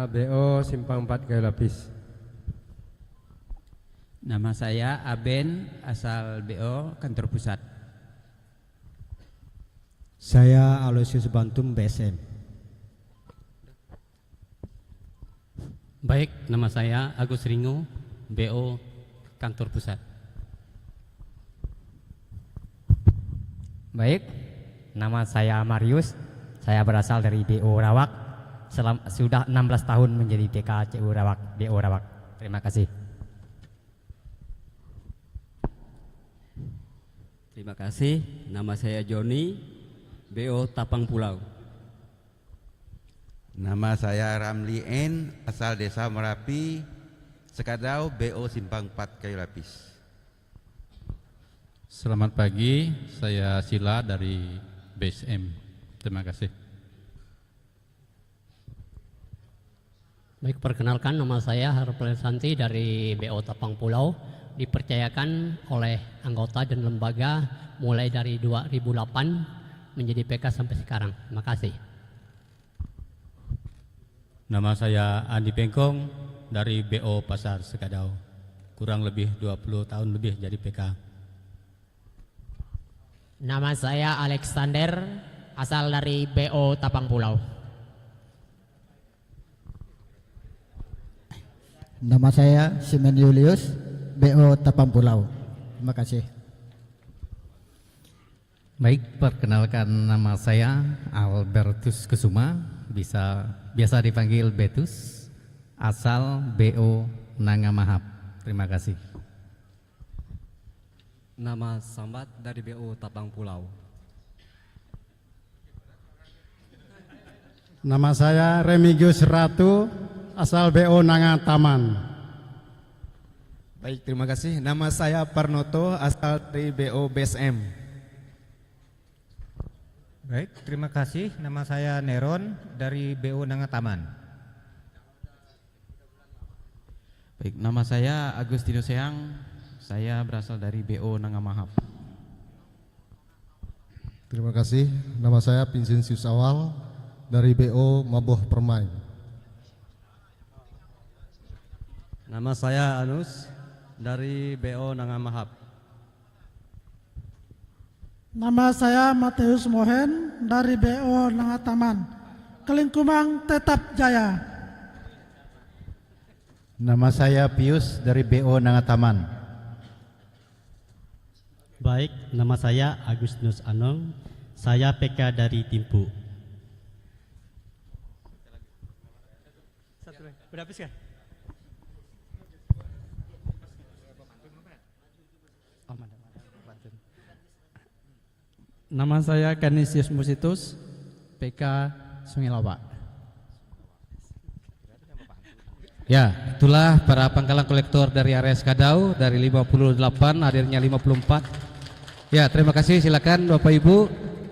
BO Simpang 4 Kayu Lapis. Nama saya Aben, asal BO kantor pusat. Saya Aloysius Bantum, BSM. Baik, nama saya Agus Ringo, BO kantor pusat. Baik, nama saya Marius, saya berasal dari BO Rawak, sudah 16 tahun menjadi PK CU Rawak, BO Rawak. Terima kasih. Terima kasih, nama saya Joni, BO Tapang Pulau. Nama saya Ramli N, asal desa Merapi, Sekadau, BO Simpang 4 Kayu Lapis. Selamat pagi, saya Sila dari BSM. Terima kasih. Baik, perkenalkan nama saya Harpel Santi dari BO Tapang Pulau. Dipercayakan oleh anggota dan lembaga mulai dari 2008 menjadi PK sampai sekarang. Terima kasih. Nama saya Andi Pengkong dari BO Pasar Sekadau. Kurang lebih 20 tahun lebih jadi PK. Nama saya Alexander, asal dari BO Tapang Pulau. Nama saya Simen Julius, BO Tapang Pulau. Terima kasih. Baik, perkenalkan nama saya Albertus Kusuma, biasa dipanggil Betus, asal BO Nangamahap. Terima kasih. Nama Sambat dari BO Tapang Pulau. Nama saya Remigius Ratu, asal BO Nangataman. Baik, terima kasih. Nama saya Parnoto, asal dari BO BSM. Baik, terima kasih. Nama saya Neron dari BO Nangataman. Baik, nama saya Agustinus Seang, saya berasal dari BO Nangamahap. Terima kasih. Nama saya Vincensius Awal dari BO Maboh Permai. Nama saya Anus dari BO Nangamahap. Nama saya Mateus Mohen dari BO Nangataman. Kelingkumang tetap jaya. Nama saya Pius dari BO Nangataman. Baik, nama saya Agustinus Anong, saya PK dari Timpu. Udah habis kan? Nama saya Canisius Musitus, PK Sungai Lawak. Ya, itulah para pangkalan kolektor dari area Sekadau, dari 58 hadirnya 54. Ya, terima kasih. Silakan Bapak Ibu,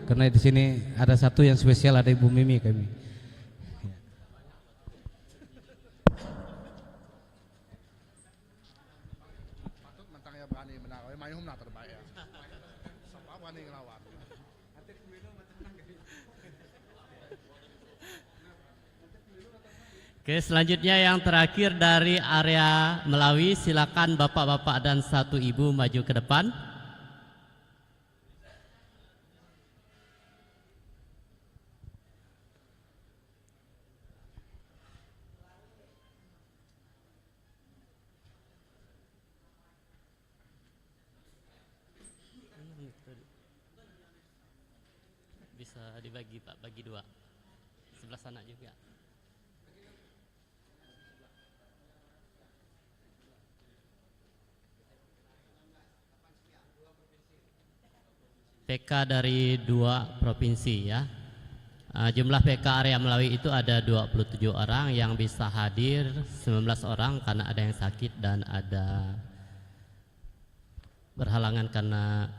karena di sini ada satu yang spesial, ada Ibu Mimi kami. Oke, selanjutnya yang terakhir dari area Melawi, silakan bapak-bapak dan satu ibu maju ke depan. Bisa dibagi Pak, bagi dua. Sebelah sana juga. PK dari 2 provinsi ya. Jumlah PK area Melawi itu ada 27 orang, yang bisa hadir 19 orang karena ada yang sakit dan ada berhalangan karena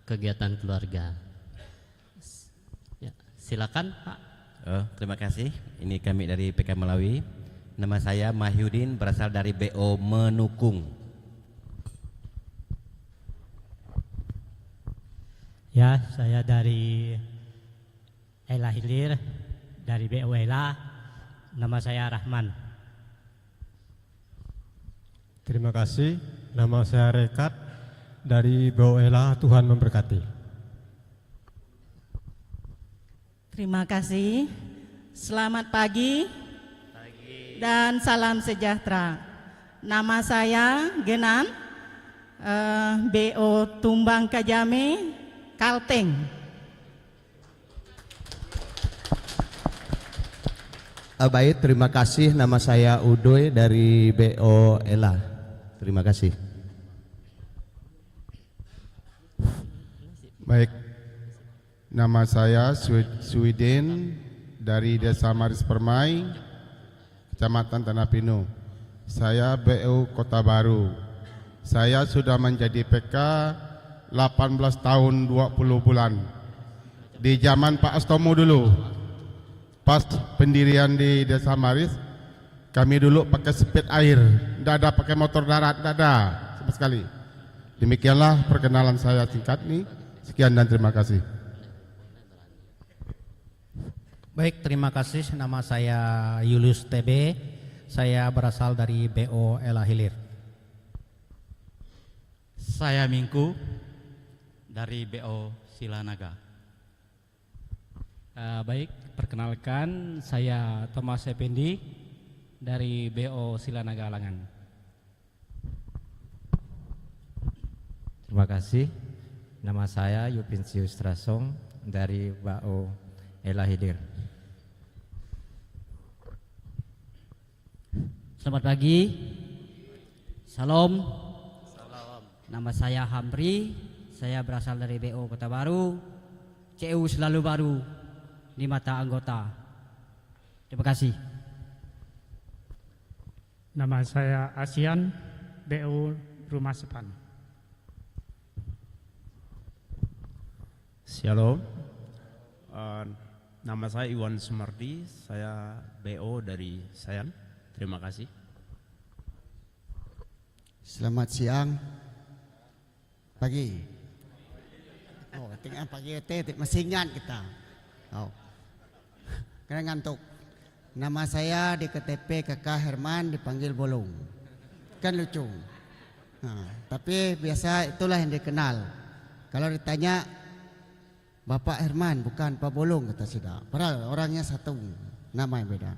kegiatan keluarga. Ya, silakan Pak. Terima kasih. Ini kami dari PK Melawi. Nama saya Mahyudin, berasal dari BO Menukung. Ya, saya dari Ela Hilir, dari BO Ela. Nama saya Rahman. Terima kasih. Nama saya Rekat dari BO Ela. Tuhan memberkati. Terima kasih. Selamat pagi. Dan salam sejahtera. Nama saya Genan, BO Tumbang Kajame, Kalteng. Baik, terima kasih. Nama saya Udoy dari BO Ela. Terima kasih. Baik, nama saya Sweden dari Desa Maris Permai, Kecamatan Tanah Pinu. Saya BO Kota Baru. Saya sudah menjadi PK 18 tahun 20 bulan. Di zaman Pak Astomo dulu, pas pendirian di Desa Maris, kami dulu pakai speed air, tidak ada pakai motor darat, tidak ada sama sekali. Demikianlah perkenalan saya singkat nih. Sekian dan terima kasih. Baik, terima kasih. Nama saya Julius TB. Saya berasal dari BO Ela Hilir. Saya Mingku dari BO Silanaga. Baik, perkenalkan saya Thomas Effendi dari BO Silanaga Langan. Terima kasih. Nama saya Yupinsius Trasong dari BO Ela Hilir. Selamat pagi. Salam. Nama saya Hamri. Saya berasal dari BO Kota Baru. CU selalu baru di mata anggota. Terima kasih. Nama saya Asian, BO Rumah Sepan. Shalom. Nama saya Iwan Sumardi, saya BO dari Sayan. Terima kasih. Selamat siang. Pagi. Oh, tinggal pagi itu masih ingat kita. Oh. Karena ngantuk. Nama saya di KTP Kakak Herman dipanggil Bolong. Kan lucu. Nah, tapi biasa itulah yang dikenal. Kalau ditanya Bapak Herman bukan Pak Bolong kata sudah. Padahal orangnya satu, nama yang beda.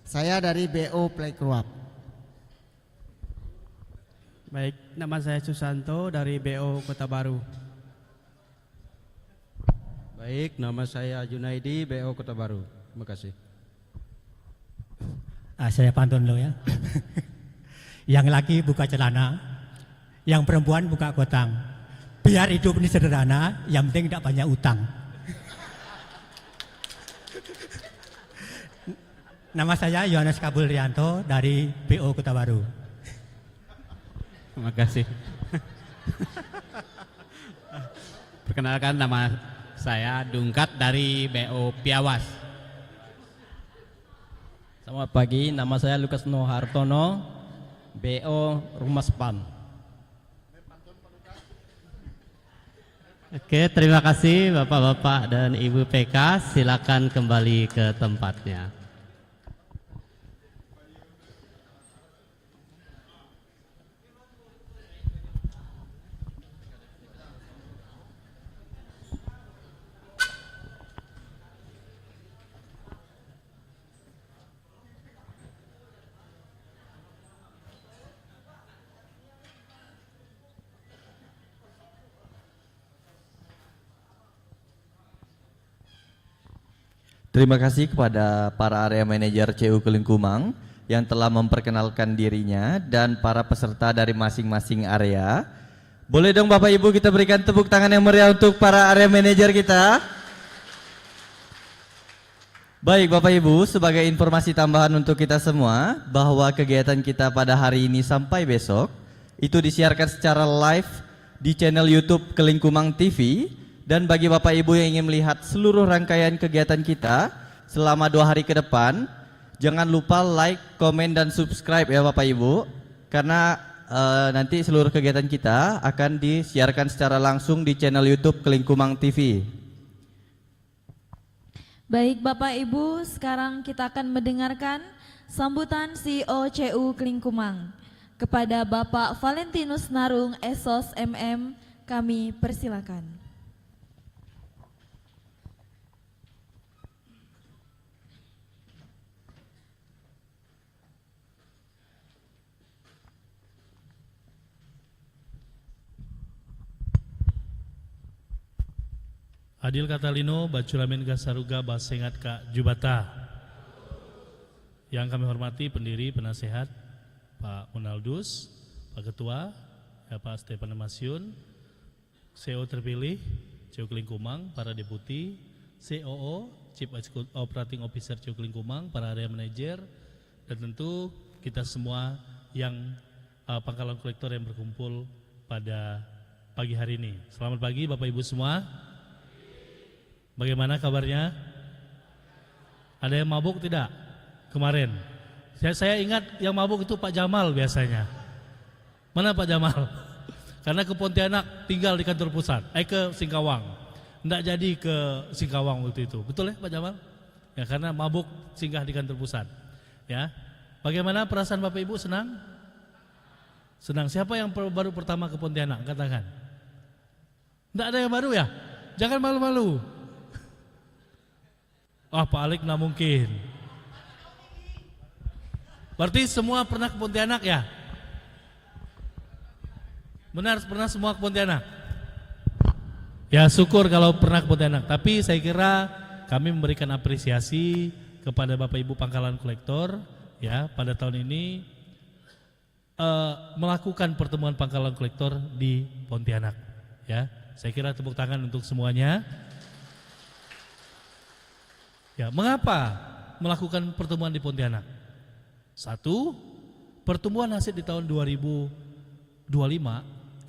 Saya dari BO Playcruap. Baik, nama saya Susanto dari BO Kota Baru. Baik, nama saya Junaidi, BO Kota Baru. Terima kasih. Saya pantun lo ya. Yang laki buka celana, yang perempuan buka kotang. Biar hidup ini sederhana, yang penting tidak banyak utang. Nama saya Yohanes Kabul Rianto dari BO Kota Baru. Terima kasih. Perkenalkan, nama saya Dungkat dari BO Piawas. Selamat pagi, nama saya Lukas Nohartono, BO Rumah Sepan. Oke, terima kasih Bapak-Bapak dan Ibu PK. Silakan kembali ke tempatnya. Terima kasih kepada para area manajer CU Kelingkumang yang telah memperkenalkan dirinya dan para peserta dari masing-masing area. Boleh dong Bapak Ibu kita berikan tepuk tangan yang meriah untuk para area manajer kita. Baik Bapak Ibu, sebagai informasi tambahan untuk kita semua bahwa kegiatan kita pada hari ini sampai besok itu disiarkan secara live di channel YouTube Kelingkumang TV. Dan bagi Bapak Ibu yang ingin melihat seluruh rangkaian kegiatan kita selama 2 hari ke depan, jangan lupa like, komen, dan subscribe ya Bapak Ibu. Karena nanti seluruh kegiatan kita akan disiarkan secara langsung di channel YouTube Kelingkumang TV. Baik Bapak Ibu, sekarang kita akan mendengarkan sambutan CEO CU Kelingkumang. Kepada Bapak Valentinus Narung Esos MM, kami persilakan. Adil Katalino, Baculamin Gasaruga, Basengat Kak Jubata. Yang kami hormati pendiri, penasehat, Pak Munaldus, Pak Ketua, ya Pak Stefan Masyun, CEO terpilih, CU Kelingkumang, para deputi, COO, Chief Operating Officer CU Kelingkumang, para area manager, dan tentu kita semua yang pangkalan kolektor yang berkumpul pada pagi hari ini. Selamat pagi Bapak Ibu semua. Bagaimana kabarnya? Ada yang mabuk tidak? Kemarin saya ingat yang mabuk itu Pak Jamal biasanya. Mana Pak Jamal? Karena ke Pontianak tinggal di kantor pusat, ke Singkawang. Tidak jadi ke Singkawang waktu itu. Betul ya Pak Jamal? Ya, karena mabuk singgah di kantor pusat. Ya. Bagaimana perasaan Bapak Ibu? Senang? Senang. Siapa yang baru pertama ke Pontianak? Katakan. Tidak ada yang baru ya? Jangan malu-malu. Pak Alik nggak mungkin. Berarti semua pernah ke Pontianak ya? Benar, pernah semua ke Pontianak? Ya syukur kalau pernah ke Pontianak. Tapi saya kira kami memberikan apresiasi kepada Bapak Ibu pangkalan kolektor ya pada tahun ini melakukan pertemuan pangkalan kolektor di Pontianak. Ya, saya kira tepuk tangan untuk semuanya. Ya, mengapa melakukan pertemuan di Pontianak? Satu, pertumbuhan hasil di tahun 2025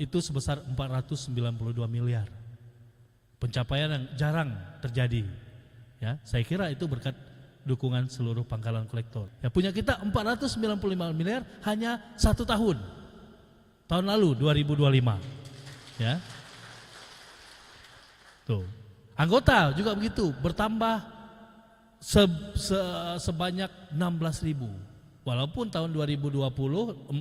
itu sebesar 492 miliar. Pencapaian yang jarang terjadi. Ya, saya kira itu berkat dukungan seluruh pangkalan kolektor. Ya, punya kita 495 miliar hanya 1 tahun. Tahun lalu 2025. Ya. Tuh. Anggota juga begitu, bertambah sebanyak 16.000. Walaupun tahun 2025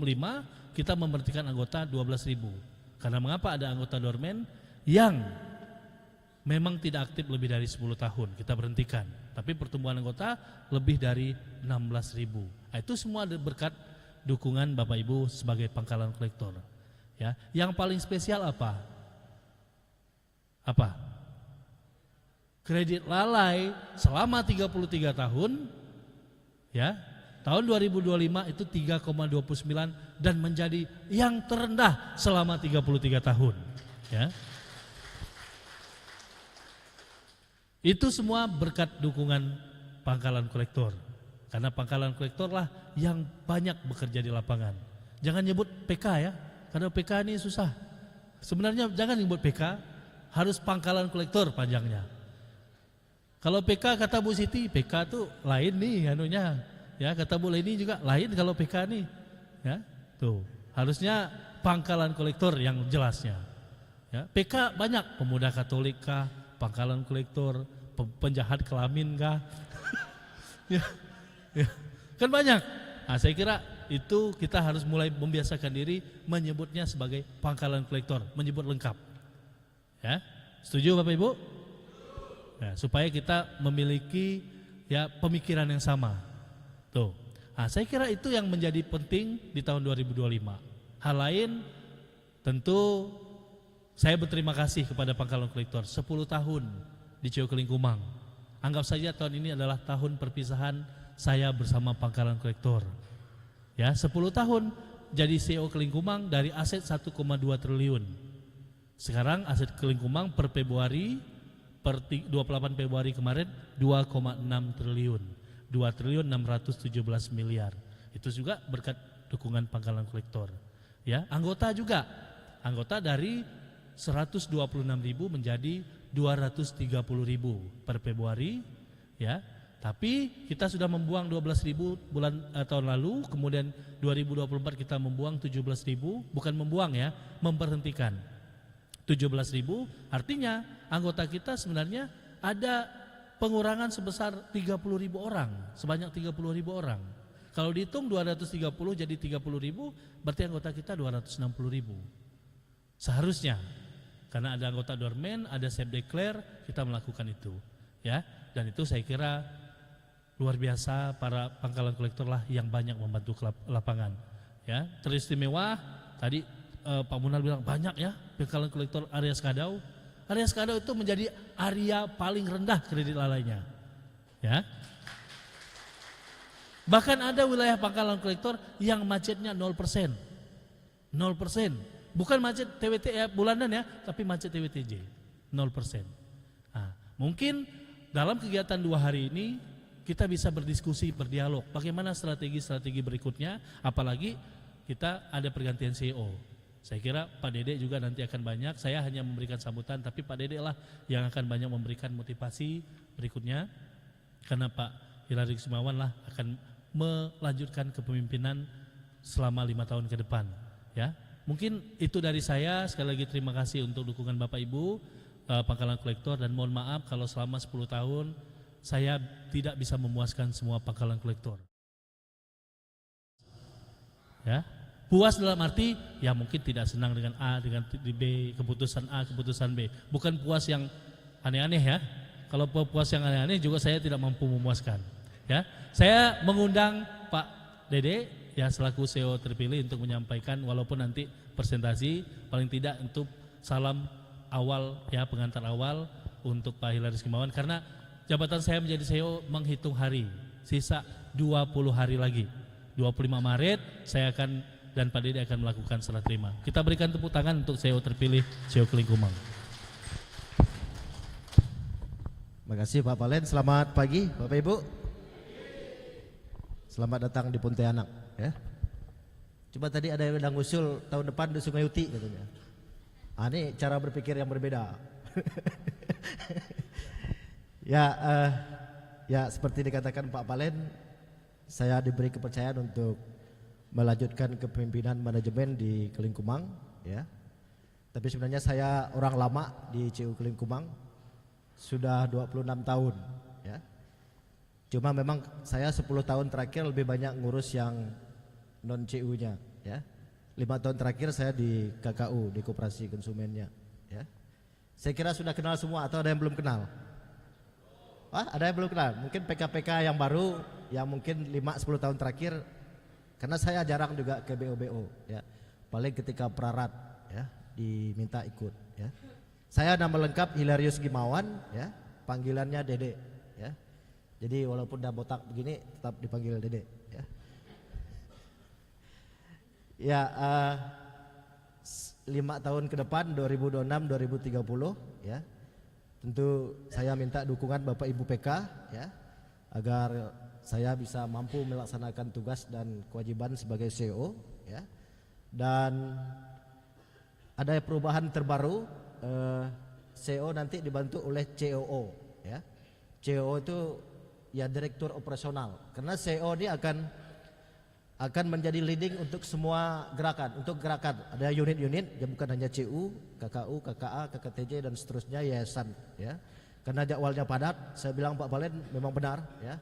kita memberhentikan anggota 12.000. Karena mengapa ada anggota dormen yang memang tidak aktif lebih dari 10 tahun kita berhentikan. Tapi pertumbuhan anggota lebih dari 16.000. Itu semua berkat dukungan Bapak Ibu sebagai pangkalan kolektor. Ya, yang paling spesial apa? Apa? Kredit lalai selama 33 tahun, ya, tahun 2025 itu 3,29 dan menjadi yang terendah selama 33 tahun. Ya. Itu semua berkat dukungan pangkalan kolektor. Karena pangkalan kolektor lah yang banyak bekerja di lapangan. Jangan nyebut PK ya, karena PK ini susah. Sebenarnya jangan nyebut PK, harus pangkalan kolektor panjangnya. Kalau PK kata Bu Siti, PK tuh lain nih anunya. Ya, kata Bu Leni juga lain kalau PK nih. Ya, tuh. Harusnya pangkalan kolektor yang jelasnya. Ya, PK banyak, pemuda Katolik kah, pangkalan kolektor, penjahat kelamin kah? Ya, ya. Kan banyak. Nah, saya kira itu kita harus mulai membiasakan diri menyebutnya sebagai pangkalan kolektor, menyebut lengkap. Ya, setuju Bapak Ibu? Nah, supaya kita memiliki ya pemikiran yang sama. Tuh. Nah, saya kira itu yang menjadi penting di tahun 2025. Hal lain tentu saya berterima kasih kepada pangkalan kolektor 10 tahun di CU Kelingkumang. Anggap saja tahun ini adalah tahun perpisahan saya bersama pangkalan kolektor. Ya, 10 tahun jadi CEO Kelingkumang dari aset 1,2 triliun. Sekarang aset Kelingkumang per Februari, per 28 Februari kemarin 2,6 triliun. 2 triliun 617 miliar. Itu juga berkat dukungan pangkalan kolektor. Ya, anggota juga. Anggota dari 126.000 menjadi 230.000 per Februari, ya. Tapi kita sudah membuang 12.000 tahun lalu, kemudian 2024 kita membuang 17.000, bukan membuang ya, memberhentikan 17.000, artinya anggota kita sebenarnya ada pengurangan sebesar 30.000 orang, sebanyak 30.000 orang. Kalau dihitung 230 jadi 30.000, berarti anggota kita 260.000. Seharusnya, karena ada anggota dormen, ada self declare, kita melakukan itu, ya. Dan itu saya kira luar biasa, para pangkalan kolektor lah yang banyak membantu lapangan, ya. Teristimewa tadi Pak Munal bilang banyak ya pangkalan kolektor area Skadau. Area Skadau itu menjadi area paling rendah kredit lalainya, ya. Bahkan ada wilayah pangkalan kolektor yang macetnya 0%, 0%, bukan macet TWT ya, bulanan ya, tapi macet TWTJ 0%. Nah, mungkin dalam kegiatan 2 hari ini kita bisa berdiskusi, berdialog, bagaimana strategi-strategi berikutnya, apalagi kita ada pergantian CEO. Saya kira Pak Dede juga nanti akan banyak, saya hanya memberikan sambutan, tapi Pak Dede lah yang akan banyak memberikan motivasi berikutnya, karena Pak Hilary Kismawan lah akan melanjutkan kepemimpinan selama 5 tahun ke depan. Ya, mungkin itu dari saya. Sekali lagi terima kasih untuk dukungan Bapak Ibu pangkalan kolektor, dan mohon maaf kalau selama 10 tahun saya tidak bisa memuaskan semua pangkalan kolektor. Ya, puas dalam arti ya mungkin tidak senang dengan A, dengan B, keputusan A, keputusan B. Bukan puas yang aneh-aneh ya. Kalau puas yang aneh-aneh juga saya tidak mampu memuaskan. Ya, saya mengundang Pak Dede ya selaku CEO terpilih untuk menyampaikan, walaupun nanti presentasi, paling tidak untuk salam awal ya, pengantar awal untuk Pak Hilary Kismawan, karena jabatan saya menjadi CEO menghitung hari, sisa 20 hari lagi. 25 Maret saya akan dan Pak Dede akan melakukan serah terima. Kita berikan tepuk tangan untuk CEO terpilih, CEO Kelingkumang. Terima kasih Pak Palen. Selamat pagi Bapak Ibu. Selamat datang di Pontianak ya. Coba tadi ada yang udah ngusul tahun depan di Sungai Uti katanya. Ah, ini cara berpikir yang berbeda. Ya seperti dikatakan Pak Palen, saya diberi kepercayaan untuk melanjutkan kepemimpinan manajemen di Kelingkumang ya. Tapi sebenarnya saya orang lama di CU Kelingkumang, sudah 26 tahun ya. Cuma memang saya 10 tahun terakhir lebih banyak ngurus yang non CU-nya ya. 5 tahun terakhir saya di KKU, di Koperasi Konsumennya ya. Saya kira sudah kenal semua atau ada yang belum kenal? Ada yang belum kenal? Mungkin PK-PK yang baru yang mungkin 5-10 tahun terakhir, karena saya jarang juga ke BO-BO ya. Paling ketika prarat ya diminta ikut ya. Saya nama lengkap Hilarius Gimawan ya, panggilannya Dede ya. Jadi walaupun udah botak begini tetap dipanggil Dede ya. Ya 5 tahun ke depan 2026-2030 ya. Tentu saya minta dukungan Bapak Ibu PK ya, agar saya bisa mampu melaksanakan tugas dan kewajiban sebagai CEO ya. Dan ada perubahan terbaru, CEO nanti dibantu oleh COO ya. COO itu ya direktur operasional, karena CEO ini akan menjadi leading untuk semua gerakan. Untuk gerakan ada unit-unit, ya bukan hanya CU, KKU, KKA, KKTJ dan seterusnya, yayasan ya. Karena jadwalnya padat, saya bilang Pak Palen memang benar ya.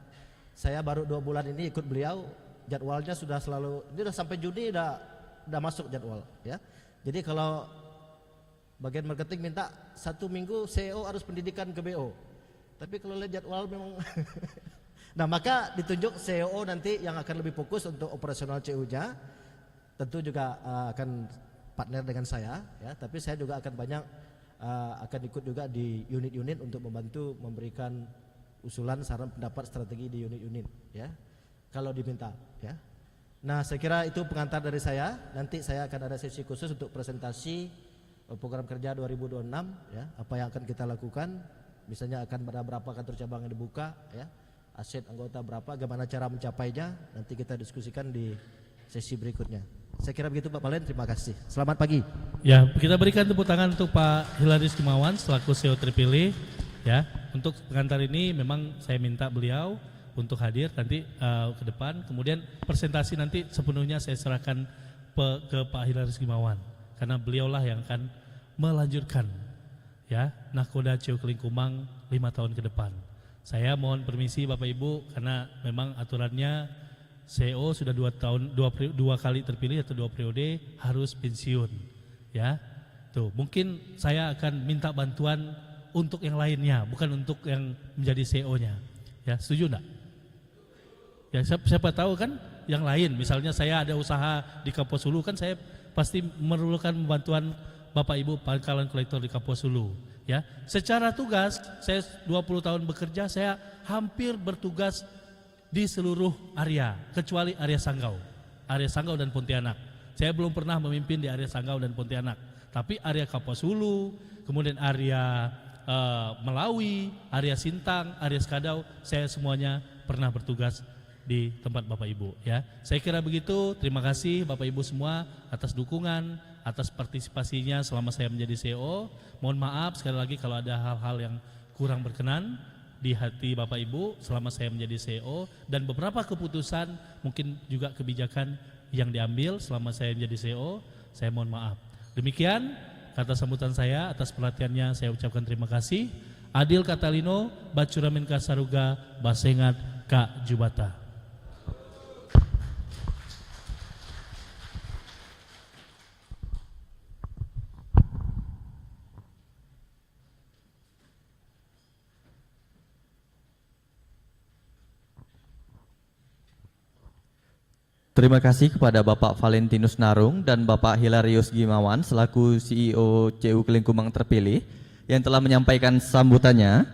Saya baru 2 bulan ini ikut beliau, jadwalnya sudah selalu, ini udah sampai Juni udah masuk jadwal ya. Jadi kalau bagian marketing minta 1 minggu CEO harus pendidikan ke BO. Tapi kalau lihat jadwal memang nah, maka ditunjuk CEO nanti yang akan lebih fokus untuk operasional CU-nya. Tentu juga akan partner dengan saya ya, tapi saya juga akan banyak akan ikut juga di unit-unit untuk membantu memberikan usulan, saran, pendapat, strategi di unit-unit ya, kalau diminta ya. Nah, saya kira itu pengantar dari saya. Nanti saya akan ada sesi khusus untuk presentasi program kerja 2026 ya, apa yang akan kita lakukan. Misalnya akan ada berapa kantor cabang yang dibuka ya, aset anggota berapa, bagaimana cara mencapainya, nanti kita diskusikan di sesi berikutnya. Saya kira begitu Pak Palen, terima kasih. Selamat pagi. Ya, kita berikan tepuk tangan untuk Pak Hilary Kismawan selaku CEO terpilih ya. untuk pengantar ini memang saya minta beliau untuk hadir nanti ke depan. Kemudian presentasi nanti sepenuhnya saya serahkan ke Pak Hilarius Gimawan, karena beliaulah yang akan melanjutkan ya Nahkoda CU Kelingkumang 5 tahun ke depan. Saya mohon permisi Bapak Ibu, karena memang aturannya CEO sudah 2 kali terpilih atau 2 periode harus pensiun ya. Tuh, mungkin saya akan minta bantuan untuk yang lainnya, bukan untuk yang menjadi CEO-nya. Ya, setuju enggak? Ya, siapa tahu kan yang lain, misalnya saya ada usaha di Kapuas Hulu, kan saya pasti memerlukan bantuan Bapak Ibu pangkalan kolektor di Kapuas Hulu. Ya, secara tugas saya 20 tahun bekerja, saya hampir bertugas di seluruh area kecuali area Sanggau dan Pontianak. Saya belum pernah memimpin di area Sanggau dan Pontianak, tapi area Kapuas Hulu, kemudian area Melawi, area Sintang, area Skadau, saya semuanya pernah bertugas di tempat Bapak Ibu ya. Saya kira begitu. Terima kasih Bapak Ibu semua atas dukungan, atas partisipasinya selama saya menjadi CEO. Mohon maaf sekali lagi kalau ada hal-hal yang kurang berkenan di hati Bapak Ibu selama saya menjadi CEO, dan beberapa keputusan mungkin juga kebijakan yang diambil selama saya menjadi CEO, saya mohon maaf. Demikian kata sambutan saya. Atas perhatiannya saya ucapkan terima kasih. Adil Katalino, Bacuramin Kasaruga, Basengat Kak Jubata. Terima kasih kepada Bapak Valentinus Narung dan Bapak Hilarius Gimawan selaku CEO CU Kelingkumang terpilih yang telah menyampaikan sambutannya.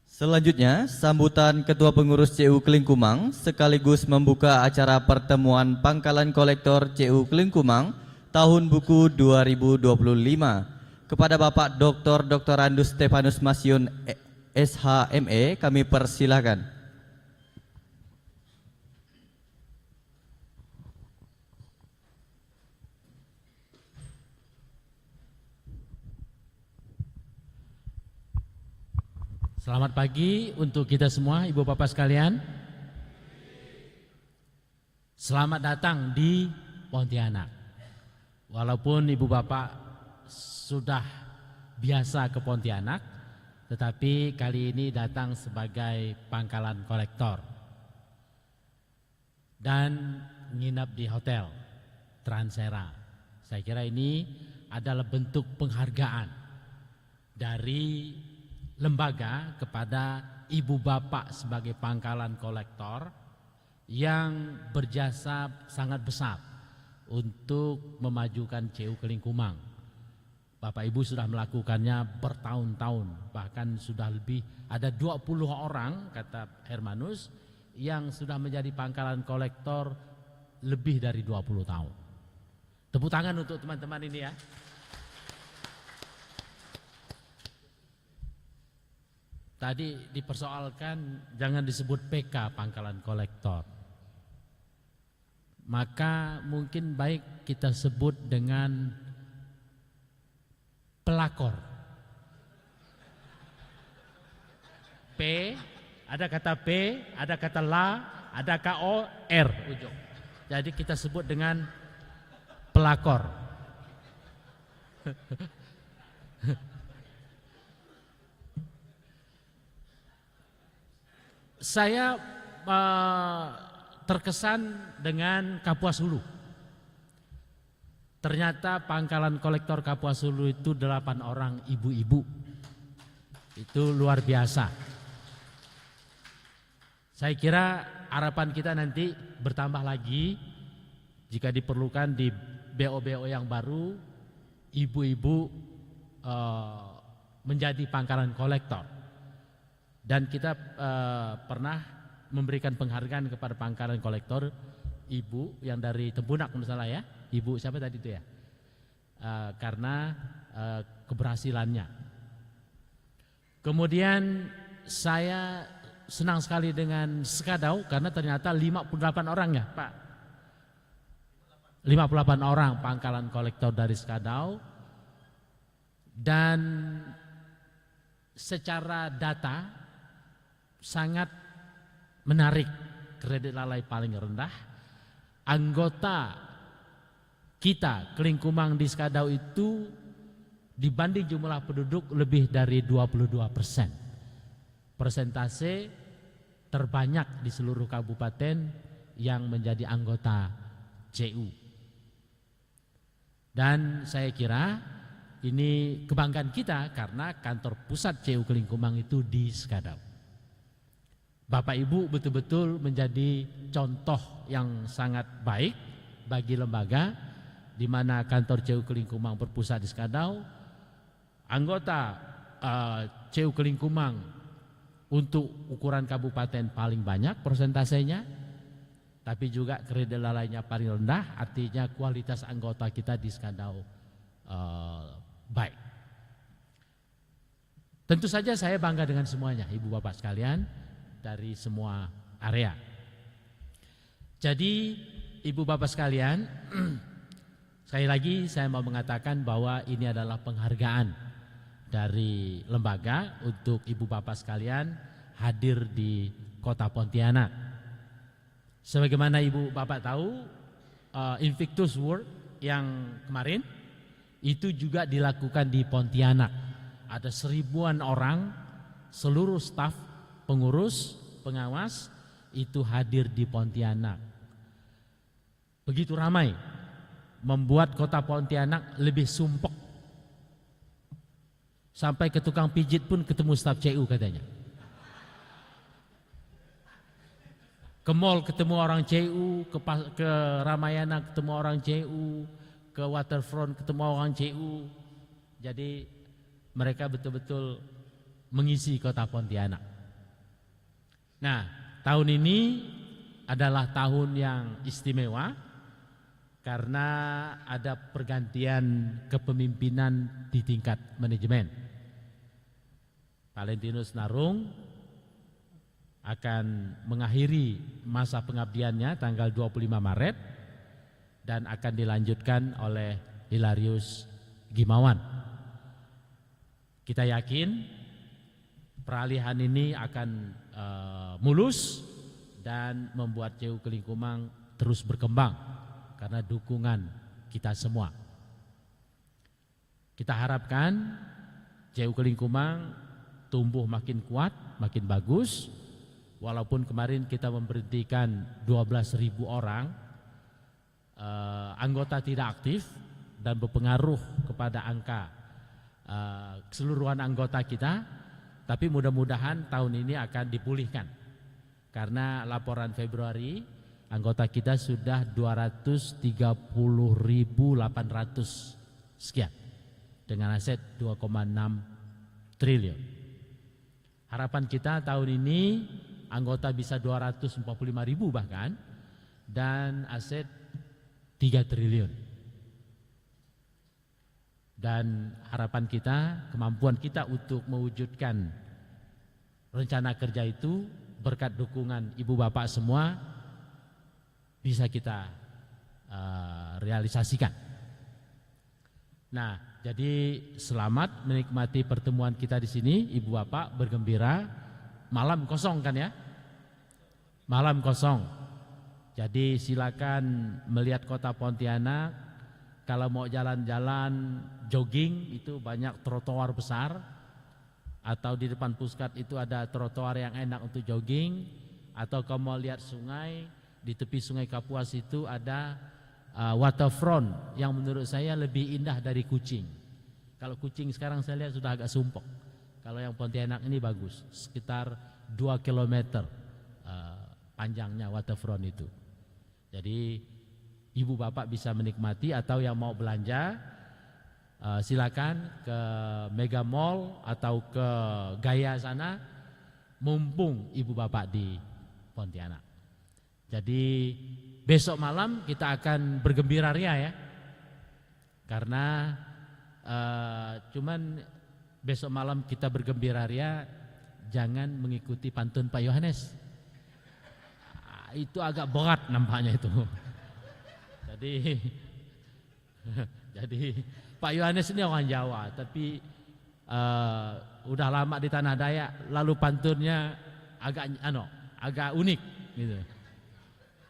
Selanjutnya, sambutan Ketua Pengurus CU Kelingkumang sekaligus membuka acara pertemuan Pangkalan Kolektor CU Kelingkumang tahun buku 2025 kepada Bapak Dr. Andus Stefanus Masyun SHME, kami persilakan. Selamat pagi untuk kita semua, Ibu Bapak sekalian. Selamat datang di Pontianak. Walaupun Ibu Bapak sudah biasa ke Pontianak, tetapi kali ini datang sebagai pangkalan kolektor dan nginap di hotel Transera. Saya kira ini adalah bentuk penghargaan dari lembaga kepada ibu bapak sebagai pangkalan kolektor yang berjasa sangat besar untuk memajukan CU Kelingkumang. Bapak Ibu sudah melakukannya bertahun-tahun, bahkan sudah lebih ada 20 orang kata Hermanus yang sudah menjadi pangkalan kolektor lebih dari 20 tahun. Tepuk tangan untuk teman-teman ini ya. Tadi dipersoalkan jangan disebut PK pangkalan kolektor. Maka mungkin baik kita sebut dengan pelakor. P, ada kata P, ada kata la, ada KO, R ujung. Jadi kita sebut dengan pelakor. Saya terkesan dengan Kapuas Hulu. Ternyata pangkalan kolektor Kapuas Hulu itu 8 orang ibu-ibu. Itu luar biasa. Saya kira harapan kita nanti bertambah lagi jika diperlukan di BO-BO yang baru, ibu-ibu menjadi pangkalan kolektor. Dan kita pernah memberikan penghargaan kepada pangkalan kolektor ibu yang dari Tempunak menurut salah ya, ibu siapa tadi itu ya, karena keberhasilannya. Kemudian saya senang sekali dengan Skadau karena ternyata 58 orang ya Pak, 58 orang pangkalan kolektor dari Skadau. Dan secara data sangat menarik, kredit lalai paling rendah. Anggota kita Kelingkumang di Skadau itu dibanding jumlah penduduk lebih dari 22%. Persentase terbanyak di seluruh kabupaten yang menjadi anggota CU. Dan saya kira ini kebanggaan kita karena kantor pusat CU Kelingkumang itu di Skadau. Bapak Ibu betul-betul menjadi contoh yang sangat baik bagi lembaga di mana kantor CU Kelingkumang berpusat di Skadau. Anggota CU Kelingkumang untuk ukuran kabupaten paling banyak persentasenya, tapi juga kredit lalainya paling rendah, artinya kualitas anggota kita di Skadau baik. Tentu saja saya bangga dengan semuanya, Ibu Bapak sekalian, dari semua area. Jadi Ibu Bapak sekalian, sekali lagi saya mau mengatakan bahwa ini adalah penghargaan dari lembaga untuk Ibu Bapak sekalian hadir di Kota Pontianak. Sebagaimana Ibu Bapak tahu, Invictus World yang kemarin itu juga dilakukan di Pontianak. Ada 1000-an orang, seluruh staf, pengurus, pengawas itu hadir di Pontianak. Begitu ramai, membuat Kota Pontianak lebih sumpek. Sampai ke tukang pijit pun ketemu staf CU katanya. Ke mall ketemu orang CU, ke Ramayana ketemu orang CU, ke Waterfront ketemu orang CU. Jadi mereka betul-betul mengisi Kota Pontianak. Nah, tahun ini adalah tahun yang istimewa karena ada pergantian kepemimpinan di tingkat manajemen. Valentinus Narung akan mengakhiri masa pengabdiannya tanggal 25 Maret dan akan dilanjutkan oleh Hilarius Gimawan. Kita yakin peralihan ini akan mulus dan membuat CU Kelingkumang terus berkembang karena dukungan kita semua. Kita harapkan CU Kelingkumang tumbuh makin kuat, makin bagus. Walaupun kemarin kita memberhentikan 12.000 orang, anggota tidak aktif dan berpengaruh kepada angka keseluruhan anggota kita, tapi mudah-mudahan tahun ini akan dipulihkan. Karena laporan Februari, anggota kita sudah 230.800 sekian, dengan aset 2,6 triliun. Harapan kita tahun ini anggota bisa 245.000 bahkan, dan aset 3 triliun. Dan harapan kita, kemampuan kita untuk mewujudkan rencana kerja itu berkat dukungan Ibu Bapak semua bisa kita realisasikan. Nah, jadi selamat menikmati pertemuan kita di sini, Ibu Bapak bergembira. Malam kosong kan ya? Malam kosong. Jadi silakan melihat Kota Pontianak. Kalau mau jalan-jalan jogging itu banyak trotoar besar, atau di depan Puskat itu ada trotoar yang enak untuk jogging, atau kalau mau lihat sungai, di tepi Sungai Kapuas itu ada waterfront yang menurut saya lebih indah dari Kucing. Kalau Kucing sekarang saya lihat sudah agak sumpek. Kalau yang Pontianak ini bagus, sekitar 2 km panjangnya waterfront itu. Jadi Ibu Bapak bisa menikmati, atau yang mau belanja silakan ke Mega Mall atau ke Gaya sana, mumpung Ibu Bapak di Pontianak. Jadi besok malam kita akan bergembira ria ya, karena cuman besok malam kita bergembira ria, jangan mengikuti pantun Pak Yohanes. Itu agak berat nampaknya itu. Jadi Pak Yohanes ini orang Jawa, tapi udah lama di tanah Dayak, lalu pantunnya agak unik gitu.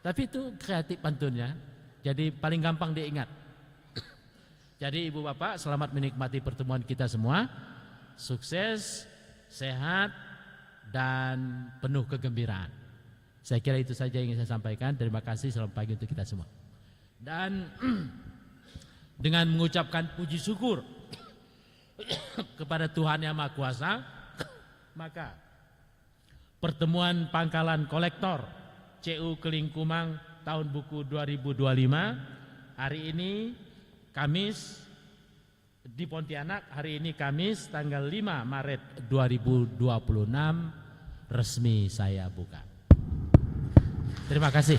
Tapi itu kreatif pantunnya, jadi paling gampang diingat. Jadi Ibu Bapak, selamat menikmati pertemuan kita semua. Sukses, sehat, dan penuh kegembiraan. Saya kira itu saja yang ingin saya sampaikan. Terima kasih, selamat pagi untuk kita semua. Dan dengan mengucapkan puji syukur kepada Tuhan Yang Maha Kuasa, maka pertemuan Pangkalan Kolektor CU Kelingkumang tahun buku 2025 hari ini Kamis di Pontianak, hari ini Kamis tanggal 5 Maret 2026 resmi saya buka. Terima kasih.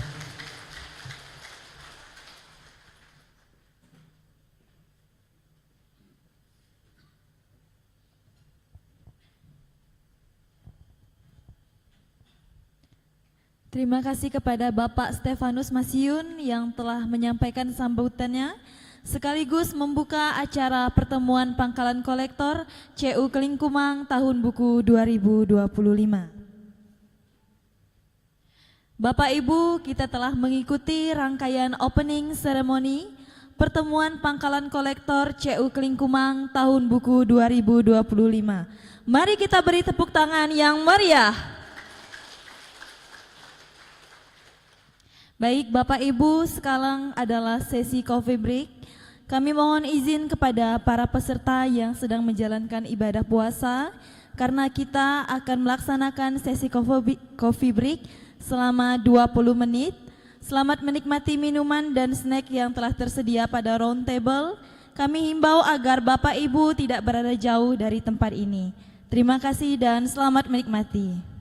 Terima kasih kepada Bapak Stefanus Masiun yang telah menyampaikan sambutannya sekaligus membuka acara pertemuan Pangkalan Kolektor CU Kelingkumang tahun buku 2025. Bapak Ibu, kita telah mengikuti rangkaian opening ceremony pertemuan Pangkalan Kolektor CU Kelingkumang tahun buku 2025. Mari kita beri tepuk tangan yang meriah. Baik Bapak Ibu, sekarang adalah sesi coffee break. Kami mohon izin kepada para peserta yang sedang menjalankan ibadah puasa, karena kita akan melaksanakan sesi coffee break selama 20 menit. Selamat menikmati minuman dan snack yang telah tersedia pada round table. Kami himbau agar Bapak Ibu tidak berada jauh dari tempat ini. Terima kasih dan selamat menikmati.